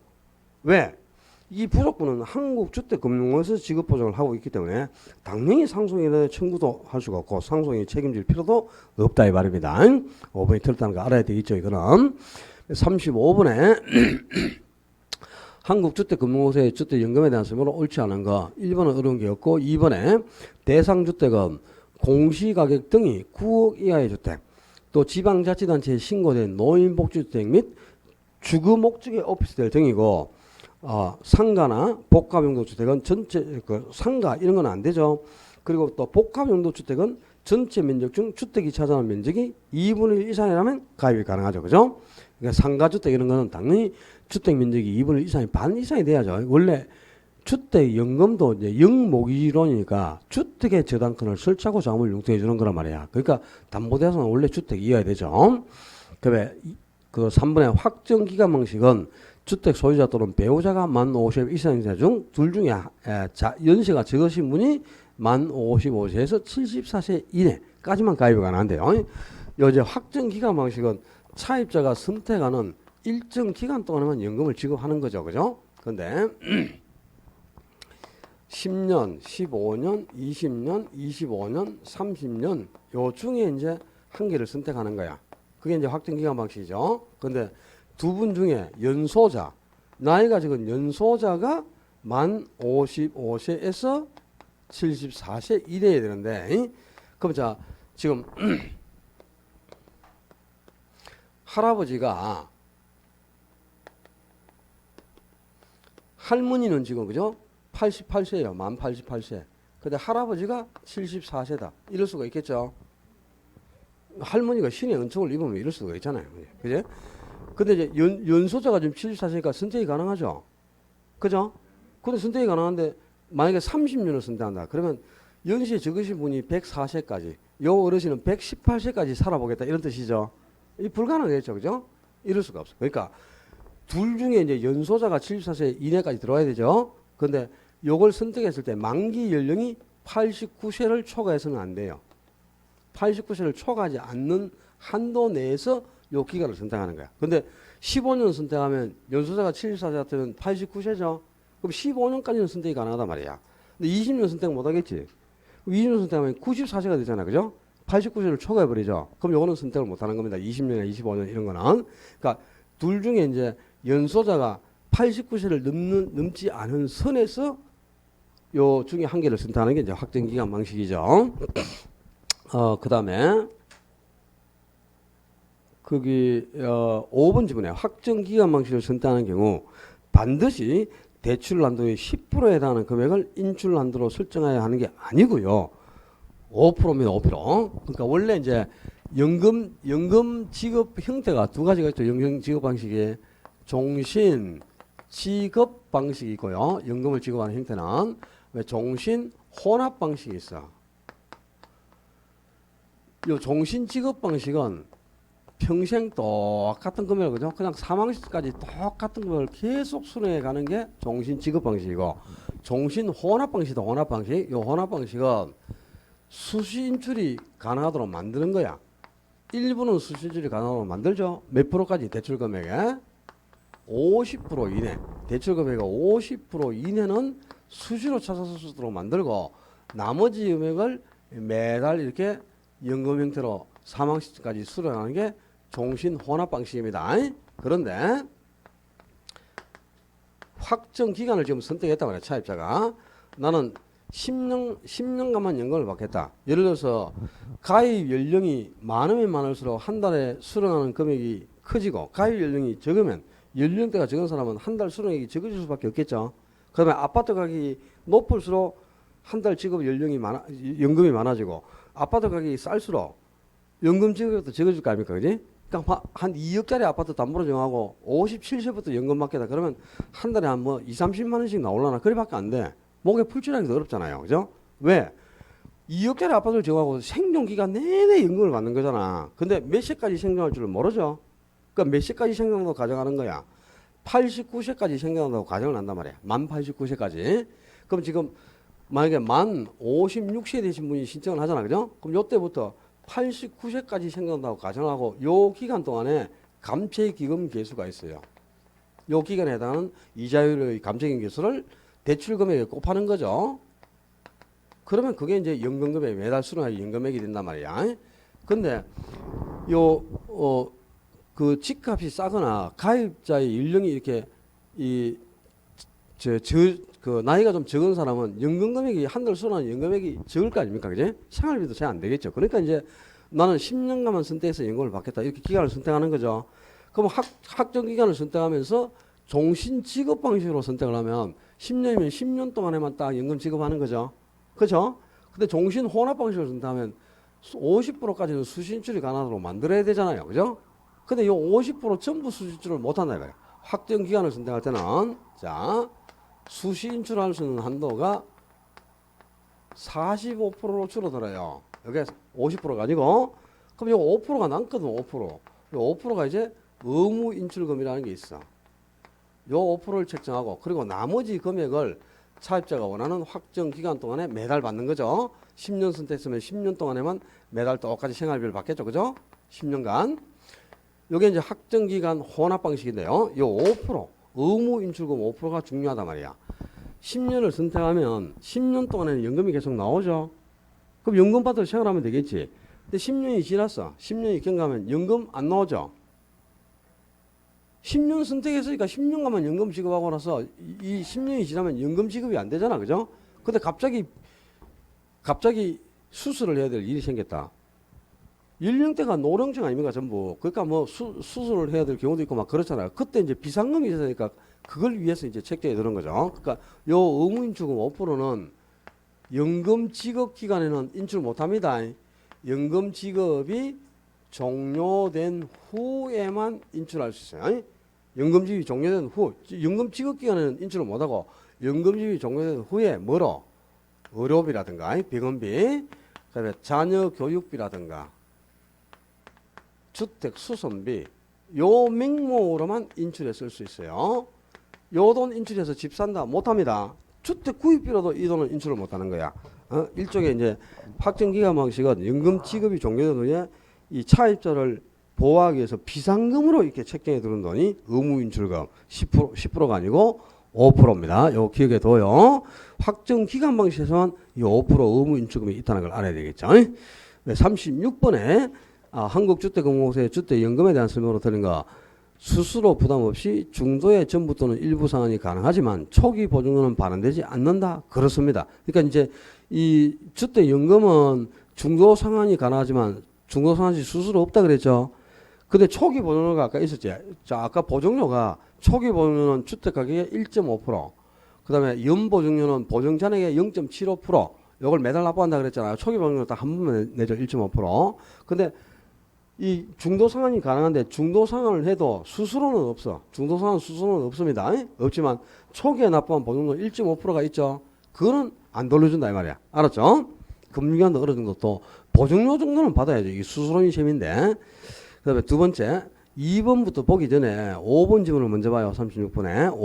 A: 왜? 이 부족분은 한국주택금융공사에서 지급보장을 하고 있기 때문에 당연히 상속인의 청구도 할 수가 없고 상속인이 책임질 필요도 없다 이 말입니다. 5번이 틀렸다는 거 알아야 되겠죠. 이거는 35번에 한국주택금융공사의 주택연금에 대한 설명으로 옳지 않은 거 1번은 어려운 게 없고 2번에 대상주택은 공시가격 등이 9억 이하의 주택, 또 지방자치단체에 신고된 노인복지주택 및 주거 목적의 오피스텔 등이고 상가나 복합용도주택은 전체 상가 이런 건 안 되죠. 그리고 또 복합용도주택은 전체 면적 중 주택이 차지하는 면적이 2분의 1 이상이라면 가입이 가능하죠. 그죠? 그러니까 상가주택 이런 거는 당연히 주택 면적이 2분의 1 이상이 반 이상이 돼야죠. 원래 주택연금도 이제 영목이론이니까 주택의 저당권을 설치하고 자금을 융통해 주는 거란 말이야. 그러니까 담보대상은 원래 주택이어야 되죠. 그다음에 그 3번의 확정기간 방식은 주택 소유자 또는 배우자가 만 50 이상자 중 둘 중에 연세가 적으신 분이 만 55세에서 74세 이내까지만 가입이 가능한데요. 요 이제 확정기간 방식은 차입자가 선택하는 일정 기간 동안만 연금을 지급하는 거죠. 그죠? 근데 10년, 15년, 20년, 25년, 30년 요 중에 이제 한 개를 선택하는 거야. 그게 이제 확정기간 방식이죠. 근데 두 분 중에 연소자, 나이가 적은 연소자가 만 55세에서 74세 이내야 되는데, 그럼 자, 지금 할아버지가 할머니는 지금 그죠? 88세예요. 만 88세. 근데 할아버지가 74세다. 이럴 수가 있겠죠. 할머니가 신의 은총을 입으면 이럴 수가 있잖아요. 그죠? 근데 이제 연소자가 지금 74세니까 선택이 가능하죠. 그죠? 근데 선택이 가능한데 만약에 30년을 선택한다. 그러면 연세에 적으신 분이 104세까지, 요 어르신은 118세까지 살아보겠다. 이런 뜻이죠. 이 불가능하겠죠. 그죠? 이럴 수가 없어. 그러니까 둘 중에 이제 연소자가 74세 이내까지 들어와야 되죠. 근데 요걸 선택했을 때 만기 연령이 89세를 초과해서는 안 돼요. 89세를 초과하지 않는 한도 내에서 요 기간을 선택하는 거야. 근데 15년 선택하면 연소자가 74세한테는 89세죠. 그럼 15년까지는 선택이 가능하단 말이야. 근데 20년 선택 못 하겠지. 20년 선택하면 94세가 되잖아. 그죠? 89세를 초과해버리죠. 그럼 요거는 선택을 못 하는 겁니다. 20년이나 25년 이런 거는. 그러니까 둘 중에 이제 연소자가 89세를 넘지 않은 선에서 요 중에 한 개를 선택하는 게 이제 확정기간 방식이죠. 그 다음에 거기 5번 지문에 확정기간 방식을 선택하는 경우 반드시 대출한도의 10%에 해당하는 금액을 인출한도로 설정해야 하는 게 아니고요. 5%입니다. 5%. 그러니까 원래 이제 연금 지급 형태가 두 가지가 있죠. 연금 지급 방식이 종신 지급 방식이 있고요. 연금을 지급하는 형태는 왜 종신 혼합 방식이 있어. 이 종신 지급 방식은 평생 똑같은 금액을 그죠? 그냥 사망시까지 똑같은 금액을 계속 수령해 가는 게 종신 지급 방식이고, 종신 혼합 방식도 혼합 방식. 이 혼합 방식은 수시 인출이 가능하도록 만드는 거야. 일부는 수시 인출이 가능하도록 만들죠. 몇 프로까지? 대출 금액에 50% 이내. 대출 금액의 50% 이내는 수시로 찾아서 쓰도록 만들고, 나머지 금액을 매달 이렇게 연금 형태로 사망 시까지 수령하는 게 종신 혼합 방식입니다. 그런데 확정 기간을 지금 선택했단 말이야. 차입자가 나는 10년간만 연금을 받겠다. 예를 들어서 가입 연령이 많으면 많을수록 한 달에 수령하는 금액이 커지고, 가입 연령이 적으면 연령대가 적은 사람은 한 달 수령액이 적어질 수밖에 없겠죠. 그다음에 아파트 가격이 높을수록 한 달 지급 연금이 많아지고, 아파트 가격이 쌀수록 연금 지급도 적어질 거 아닙니까? 그지? 그러니까 한 2억짜리 아파트 담보로 정하고 57세부터 연금 받겠다. 그러면 한 달에 한 뭐 2, 30만 원씩 나올라나? 그래밖에 안 돼. 목에 풀칠하기도 어렵잖아요. 그죠? 왜? 2억짜리 아파트를 정하고 생존 기간 내내 연금을 받는 거잖아. 근데 몇 세까지 생존할 줄을 모르죠. 그러니까 몇 세까지 생존한다고 가정하는 거야. 89세까지 생존한다고 가정을 한단 말이야. 만 89세까지. 그럼 지금 만약에 만 56세 되신 분이 신청을 하잖아. 그죠? 그럼 요때부터 89세까지 생각한다고 가정하고, 요 기간 동안에 감채기금 개수가 있어요. 요 기간에 해당하는 이자율의 감채기금 개수를 대출 금액에 곱하는 거죠. 그러면 그게 이제 연금금액, 매달 수령하기 연금액이 된단 말이야. 근데 그 집값이 싸거나 가입자의 연령이 이렇게 그 나이가 좀 적은 사람은 연금 금액이 한 달 수령하는 연금 금액이 적을 거 아닙니까? 그지? 생활비도 잘 안 되겠죠. 그러니까 이제 나는 10년간만 선택해서 연금을 받겠다. 이렇게 기간을 선택하는 거죠. 그럼 확정 기간을 선택하면서 종신 지급 방식으로 선택을 하면 10년이면 10년 동안에만 딱 연금 지급하는 거죠. 그죠? 근데 종신 혼합 방식으로 선택하면 50%까지는 수신출이 가능하도록 만들어야 되잖아요. 그죠? 근데 이 50% 전부 수신출을 못 한다 이거예요. 확정 기간을 선택할 때는 자, 수시 인출할 수 있는 한도가 45%로 줄어들어요. 여기 50%가 아니고. 그럼 이 5%가 남거든. 5%. 이 5%가 이제 의무 인출금이라는 게 있어. 요 5%를 책정하고 그리고 나머지 금액을 차입자가 원하는 확정 기간 동안에 매달 받는 거죠. 10년 선택했으면 10년 동안에만 매달 똑같이 생활비를 받겠죠. 그죠? 10년간. 요게 이제 확정 기간 혼합 방식인데요. 요 5% 의무 인출금 5%가 중요하단 말이야. 10년을 선택하면 10년 동안에는 연금이 계속 나오죠. 그럼 연금 받을 생활하면 되겠지. 근데 10년이 지났어. 10년이 경과하면 연금 안 나오죠. 10년 선택했으니까 10년간만 연금 지급하고 나서 이 10년이 지나면 연금 지급이 안 되잖아. 그죠? 근데 갑자기 수술을 해야 될 일이 생겼다. 연령대가 노령층 아닙니까? 전부. 그러니까 뭐 수술을 해야 될 경우도 있고 막 그렇잖아요. 그때 이제 비상금이 있으니까 그걸 위해서 이제 책정해 두는 거죠. 그러니까 요 의무인출금 5%는 연금 지급 기간에는 인출 못 합니다. 연금 지급이 종료된 후에만 인출할 수 있어요. 연금 지급이 종료된 후, 연금 지급 기간에는 인출을 못 하고 연금 지급이 종료된 후에 뭐로? 의료비라든가 병원비, 그다음에 자녀 교육비라든가 주택 수선비 요 명목으로만 인출해 쓸 수 있어요. 요 돈 인출해서 집 산다 못합니다. 주택 구입비로도 이 돈을 인출을 못하는 거야. 일종의 이제 확정 기간 방식은 연금 지급이 종료된 후에 이 차입자를 보호하기 위해서 비상금으로 이렇게 책정해 두는 돈이 의무 인출금 10%가 아니고 5%입니다. 요 기억에 둬요. 확정 기간 방식에서만 이 5% 의무 인출금이 있다는 걸 알아야 되겠죠. 36번에 한국주택공공세의 주택연금에 대한 설명으로 드린 거 스스로 부담 없이 중도의 전부 또는 일부 상환이 가능하지만 초기 보증료는 반환되지 않는다. 그렇습니다. 그러니까 이제 이 주택연금은 중도 상환이 가능하지만 중도 상환 시 수수료 없다 그랬죠. 근데 초기 보증료가 아까 있었지. 자, 아까 보증료가 초기 보증료는 주택 가격의 1.5%, 그다음에 연 보증료는 보증 잔액의 0.75%. 이걸 매달 납부한다 그랬잖아요. 초기 보증료 딱 한 번만 내죠. 1.5%. 근데 이 중도 상환이 가능한데 중도 상환을 해도 수수료는 없어. 중도 상환 수수료는 없습니다. 없지만 초기에 납부한 보증료 1.5%가 있죠. 그거는 안 돌려준다 이 말이야. 알았죠? 금융기관도 어느 정도 또 보증료 정도는 받아야죠. 이게 수수료인 셈인데. 그다음에 두 번째 2번부터 보기 전에 5번 지문을 먼저 봐요. 36번에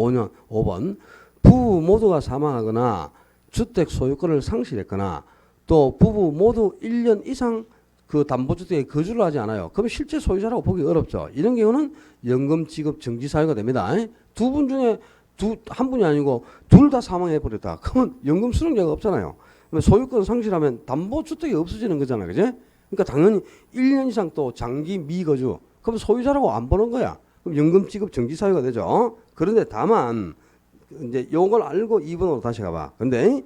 A: 5번 부부 모두가 사망하거나 주택 소유권을 상실했거나 또 부부 모두 1년 이상 그 담보주택에 거주를 하지 않아요. 그럼 실제 소유자라고 보기 어렵죠. 이런 경우는 연금 지급 정지 사유가 됩니다. 두 분 중에 한 분이 아니고 둘 다 사망해 버렸다. 그러면 연금 수령자가 없잖아요. 소유권 상실하면 담보주택이 없어지는 거잖아요. 그죠? 그러니까 당연히 1년 이상 또 장기 미거주. 그럼 소유자라고 안 보는 거야. 그럼 연금 지급 정지 사유가 되죠. 그런데 다만 이제 요걸 알고 2번으로 다시 가봐. 근데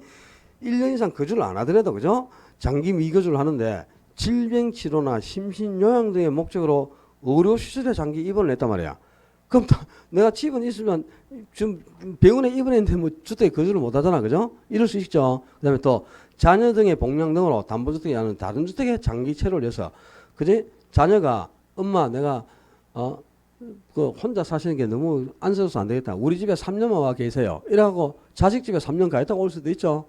A: 1년 이상 거주를 안 하더라도 그죠? 장기 미거주를 하는데 질병 치료나 심신 요양 등의 목적으로 의료시설에 장기 입원을 했단 말이야. 그럼 내가 집은 있으면 지금 병원에 입원했는데 뭐 주택에 거주를 못 하잖아. 그죠? 이럴 수 있죠. 그 다음에 또 자녀 등의 복양 등으로 담보주택이 아닌 다른 주택에 장기 체류를 해서 그지? 자녀가 엄마 내가 그 혼자 사시는 게 너무 안쓰러워서 안 되겠다. 우리 집에 3년만 와 계세요. 이라고 자식 집에 3년 가 있다가 올 수도 있죠.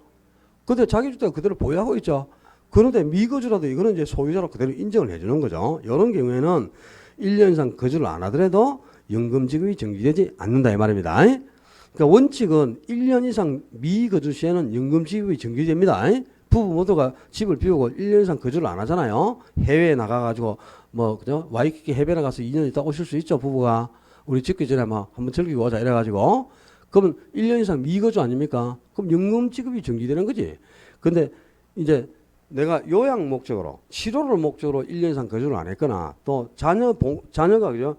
A: 근데 자기 주택 그대로 보유하고 있죠. 그런데 미거주라도 이거는 이제 소유자로 그대로 인정을 해주는 거죠. 이런 경우에는 1년 이상 거주를 안 하더라도 연금 지급이 정지되지 않는다 이 말입니다. 그러니까 원칙은 1년 이상 미거주 시에는 연금 지급이 정지됩니다. 부부 모두가 집을 비우고 1년 이상 거주를 안 하잖아요. 해외에 나가가지고 뭐 그죠? 와이키키 해외 나가서 2년 있다 오실 수 있죠. 부부가 우리 짓기 전에 막 한번 즐기고 오자 이래가지고 그러면 1년 이상 미거주 아닙니까? 그럼 연금 지급이 정지되는 거지. 근데 이제 내가 요양 목적으로 치료를 목적으로 1년 이상 거주를 안 했거나 또 자녀가 그죠?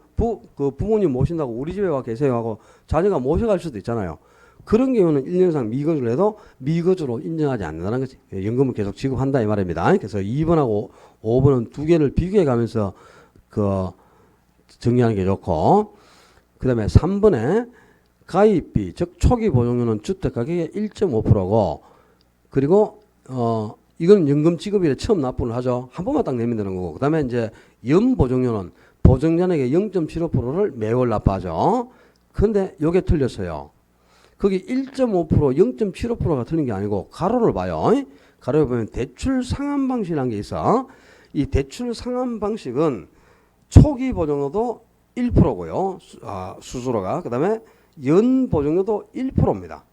A: 그 부모님 모신다고 우리 집에 와 계세요 하고 자녀가 모셔갈 수도 있잖아요. 그런 경우는 1년 이상 미거주를 해도 미거주로 인정하지 않는다는 거지. 연금을 계속 지급한다 이 말입니다. 그래서 2번하고 5번은 두 개를 비교해 가면서 그 정리하는 게 좋고 그다음에 3번에 가입비 즉 초기 보증료는 주택 가격의 1.5%고 그리고 이건 연금 지급일에 처음 납부를 하죠. 한 번만 딱 내면 되는 거고. 그 다음에 이제 연 보증료는 보증잔액의 0.75%를 매월 납부하죠. 근데 요게 틀렸어요. 거기 1.5%, 0.75%가 틀린 게 아니고 가로를 봐요. 가로를 보면 대출 상환 방식이라는 게 있어. 이 대출 상환 방식은 초기 보증료도 1%고요. 수수료가. 그 다음에 연 보증료도 1%입니다.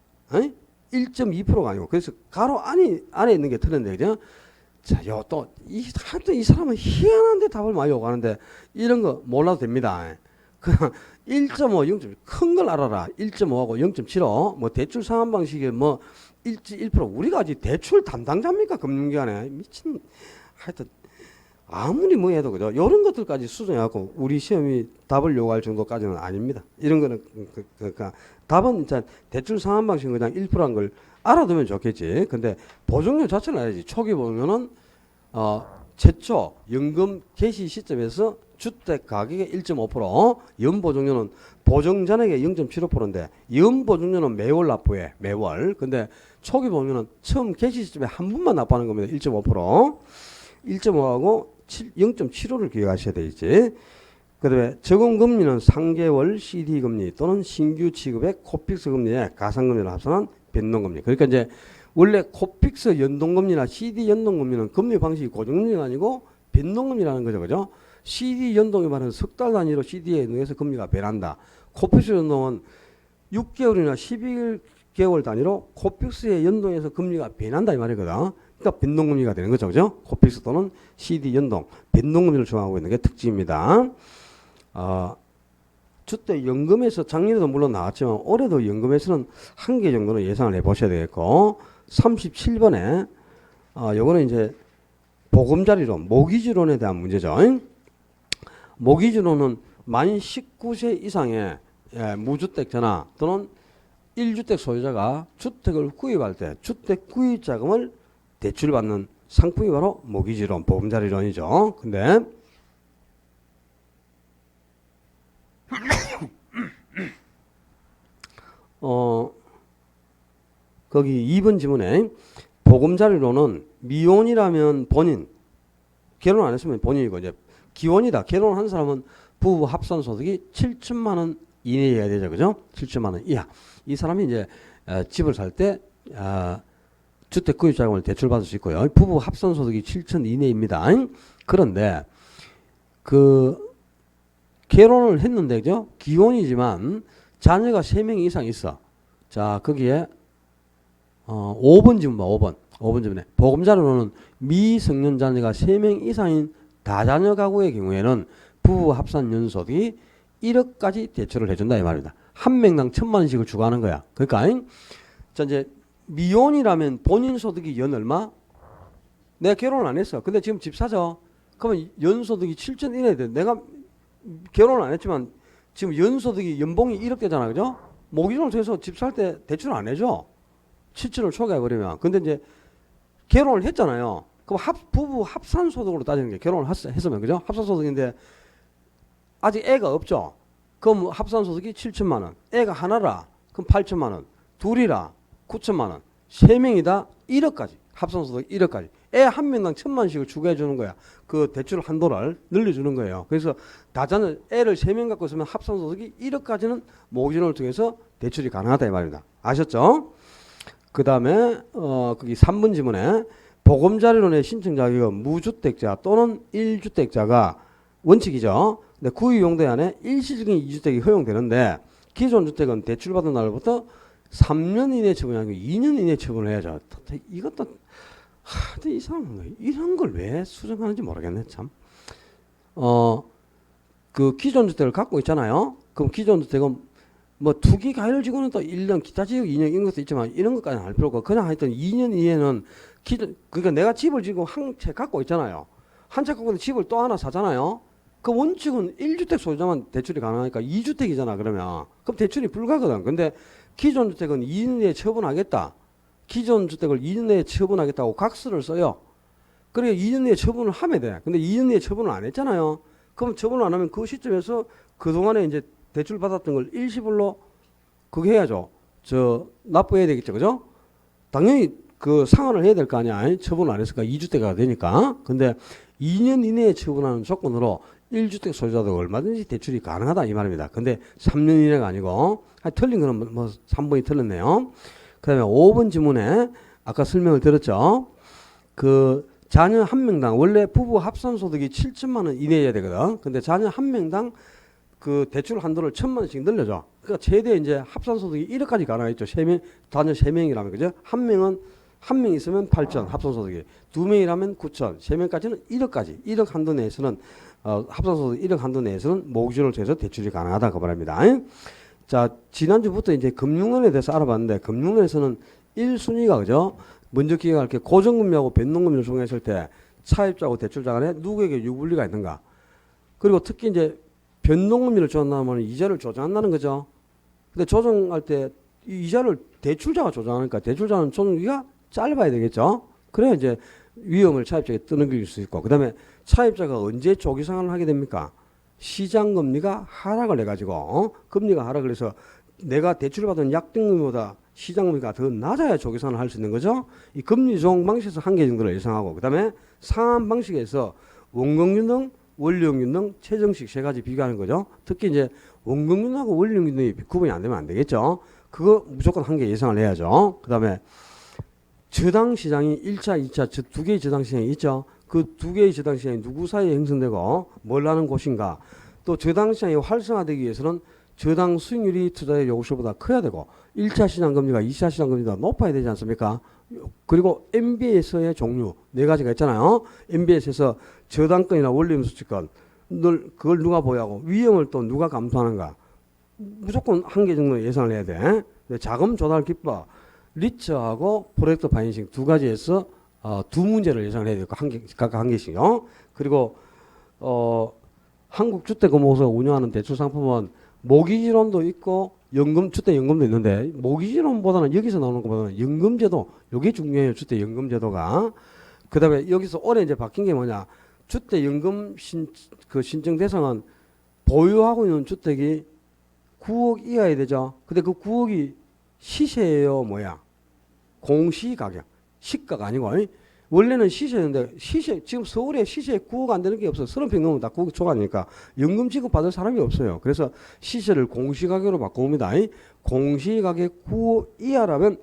A: 1.2%가 아니고. 그래서 가로 안에 있는 게 틀렸는데, 그죠? 자, 하여튼 이 사람은 희한한데 답을 많이 요구하는데, 이런 거 몰라도 됩니다. 그냥 1.5, 0.5, 큰 걸 알아라. 1.5하고 0.75. 뭐 대출 상환 방식이 뭐 1%. 우리가 아직 대출 담당자입니까? 금융기관에. 미친. 하여튼. 아무리 뭐 해도 그죠. 이런 것들까지 수정해갖고 우리 시험이 답을 요구할 정도까지는 아닙니다. 이런 거는 그러니까 답은 일단 대출 상환 방식은 그냥 1%란 걸 알아두면 좋겠지. 근데 보증료 자체는 알아야지. 초기 보증료는 최초 연금 개시 시점에서 주택 가격의 1.5%, 연 보증료는 보증 전액의 0.75%인데 연 보증료는 매월 납부해. 매월. 근데 초기 보증료는 처음 개시 시점에 한 번만 납부하는 겁니다. 1.5%. 1.5하고 0.75를 기억하셔야 되겠지. 그 다음에 적용금리는 상계월 CD금리 또는 신규 취급의 코픽스 금리에 가상금리를 합산한 변동금리. 그러니까 이제 원래 코픽스 연동금리나 CD 연동금리는 금리 방식이 고정금리가 아니고 변동금리라는 거죠. 그죠? CD 연동이 말하는 석 달 단위로 CD에 의해서 금리가 변한다. 코픽스 연동은 6개월이나 12개월 단위로 코픽스에 연동해서 금리가 변한다 이 말이거든. 그러니까 변동금리가 되는 거죠. 그죠? 코픽스 또는 CD 연동, 변동금리를 정하고 있는 게 특징입니다. 주택 연금에서 작년에도 물론 나왔지만 올해도 연금에서는 한 개 정도는 예상을 해 보셔야 되겠고 37번에 요거는 이제 보금자리론, 모기지론에 대한 문제죠. 모기지론은 만 19세 이상의 무주택자나 또는 1주택 소유자가 주택을 구입할 때 주택 구입 자금을 대출받는 상품이 바로 모기지론, 보금자리론이죠. 근데 거기 2번 지문에 보금자리론은 미혼이라면 본인, 결혼 안 했으면 본인이고 이제 기혼이다. 결혼한 사람은 부부 합산 소득이 7천만 원 이내여야 되죠. 그죠? 7천만 원 이하. 이 사람이 이제 집을 살 때 주택 구입 자금을 대출받을 수 있고요. 부부 합산 소득이 7천 이내입니다. 그런데 결혼을 했는데 그죠? 기혼이지만 자녀가 3명 이상 있어. 자, 거기에 5번 지문 봐. 5번 지문에 보금자리로는 미성년 자녀가 3명 이상인 다자녀 가구의 경우에는 부부 합산 연소득이 1억까지 대출을 해준다 이 말입니다. 한 명당 1,000만 원씩을 추가하는 거야. 그러니까 자 이제 미혼이라면 본인 소득이 연 얼마? 내가 결혼을 안 했어. 근데 지금 집 사죠. 그러면 연소득이 7천 이내야 돼. 내가 결혼을 안 했지만 지금 연소득이 연봉이 1억 되잖아. 그죠? 모기지론을 통해서 집 살 때 대출 안 해줘. 7천을 초과해버리면. 근데 이제 결혼을 했잖아요. 그럼 부부 합산소득으로 따지는 게 결혼을 했으면. 그죠? 합산소득인데 아직 애가 없죠. 그럼 합산소득이 7천만 원. 애가 하나라. 그럼 8천만 원. 둘이라. 9천만 원. 3명이다 1억까지. 합산소득 1억까지. 애 한 명당 1,000만 원씩을 추가해 주는 거야. 그 대출 한도를 늘려주는 거예요. 그래서 다자녀 애를 3명 갖고 있으면 합산소득이 1억까지는 모기지론을 통해서 대출이 가능하다 이 말입니다. 아셨죠? 그 다음에 거기 3번 지문에 보금자리론의 신청 자격은 무주택자 또는 1주택자가 원칙이죠. 근데 구입 용도 안에 일시적인 2주택이 허용되는데 기존 주택은 대출받은 날부터 3년 이내 처분이 아니고 2년 이내 처분을 해야죠. 이것도 이 사람은 이런 걸 왜 수정하는지 모르겠네 참. 그 기존 주택을 갖고 있잖아요. 그럼 기존 주택은 뭐 투기 가율 지구는 또 1년 기타 지역 2년 이런 것도 있지만 이런 것까지는 할 필요 없고 그냥 하여튼 2년 이내는 그러니까 내가 집을 지금 한 채 갖고 있잖아요. 한 채 갖고 집을 또 하나 사잖아요. 그 원칙은 1주택 소유자만 대출이 가능하니까 2주택이잖아 그러면. 그럼 대출이 불가거든. 근데 기존 주택은 2년 내에 처분하겠다. 기존 주택을 2년 내에 처분하겠다고 각서를 써요. 그래 2년 내에 처분을 하면 돼. 근데 2년 내에 처분을 안 했잖아요. 그럼 처분을 안 하면 그 시점에서 그동안에 이제 대출 받았던 걸 일시불로 그거 해야죠. 납부해야 되겠죠. 그죠? 당연히 그 상환을 해야 될 거 아니야. 처분을 안 했으니까 2주택가 되니까. 근데 2년 이내에 처분하는 조건으로 1주택 소유자도 얼마든지 대출이 가능하다 이 말입니다. 근데 3년 이내가 아니고 틀린 거는 뭐 3번이 틀렸네요. 그 다음에 5번 지문에 아까 설명을 드렸죠. 그 자녀 한 명당 원래 부부 합산 소득이 7천만 원 이내여야 되거든. 근데 자녀 한 명당 그 대출 한도를 1,000만 원씩 늘려줘. 그러니까 최대 이제 합산 소득이 1억까지 가능하겠죠. 자녀 3명이라면 그죠? 한 명 있으면 8천 합산 소득이, 2명이라면 9천, 3명까지는 1억까지. 1억 한도 내에서는 합산 소득 1억 한도 내에서는 모기준을 통해서 대출이 가능하다고 말합니다. 자, 지난주부터 이제 금융론에 대해서 알아봤는데 금융론에서는 1순위가 그죠? 먼저 기억할 게 고정금리하고 변동금리를 적용했을 때 차입자하고 대출자 간에 누구에게 유불리가 있는가? 그리고 특히 이제 변동금리를 조정하면 이자를 조정한다는 거죠. 근데 조정할 때 이자를 대출자가 조정하니까 대출자는 조정기가 짧아야 되겠죠. 그래야 이제 위험을 차입자에게 떠넘길 수 있고, 그 다음에 차입자가 언제 조기 상환을 하게 됩니까? 시장금리가 하락을 해가지고 금리가 하락을 해서 내가 대출을 받은 약정금리보다 시장금리가 더 낮아야 조기 상환을 할 수 있는 거죠. 이 금리 조정 방식에서 한계 정도를 예상하고, 그 다음에 상환 방식에서 원금균등, 원리용균등, 최정식 세 가지 비교하는 거죠. 특히 이제 원금균등하고 원리용균등이 구분이 안 되면 안 되겠죠. 그거 무조건 한계 예상을 해야죠. 그 다음에 저당 시장이 1차, 2차 두 개의 저당 시장이 있죠. 그 두 개의 저당 시장이 누구 사이에 형성되고 뭘 하는 곳인가. 또 저당 시장이 활성화되기 위해서는 저당 수익률이 투자의 요구수보다 커야 되고 1차 시장 금리가 2차 시장 금리보다 높아야 되지 않습니까? 그리고 MBS의 종류 네 가지가 있잖아요. MBS에서 저당권이나 원리금 수익권 그걸 누가 보유하고 위험을 또 누가 감수하는가. 무조건 한계 정도 예상을 해야 돼. 자금 조달 기법, 리처하고 프로젝트 파이낸싱 두 가지에서 두 문제를 예상을 해야 되고 각각 한 개씩요. 그리고 한국주택금융공사가 운영하는 대출 상품은 모기지론도 있고 주택연금도 있는데 모기지론보다는 여기서 나오는 것보다는 연금제도 이게 중요해요. 주택연금제도가. 그 다음에 여기서 올해 이제 바뀐 게 뭐냐. 주택연금 신청 대상은 보유하고 있는 주택이 9억 이하야 되죠. 근데 그 9억이 시세예요, 뭐야? 공시가격, 시가가 아니고. 원래는 시세였는데 지금 서울에 시세 9억 안 되는 게 없어. 30평 넘으면 다 9억 초과하니까 연금 지급 받을 사람이 없어요. 그래서 시세를 공시가격으로 바꿔옵니다. 공시가격 9억 이하라면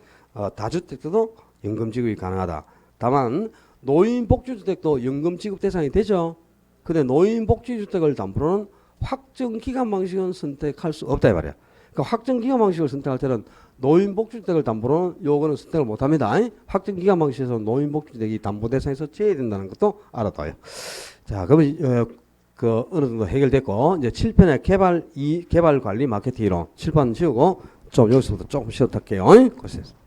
A: 다주택도 연금 지급이 가능하다. 다만 노인복지주택도 연금 지급 대상이 되죠. 근데 노인복지주택을 담보로는 확정기간 방식은 선택할 수 없다 이 말이야. 그러니까 확정기간 방식을 선택할 때는 노인복지주택을 담보로는 요거는 선택을 못합니다. 확정기간 방식에서 노인복지주택이 담보 대상에서 제외된다는 것도 알아둬요. 자, 그러면 어느 정도 해결됐고 이제 7편의 개발 관리 마케팅 이론 7번 지우고 좀 여기서부터 조금 쉬었다 할게요. 고생했습니다.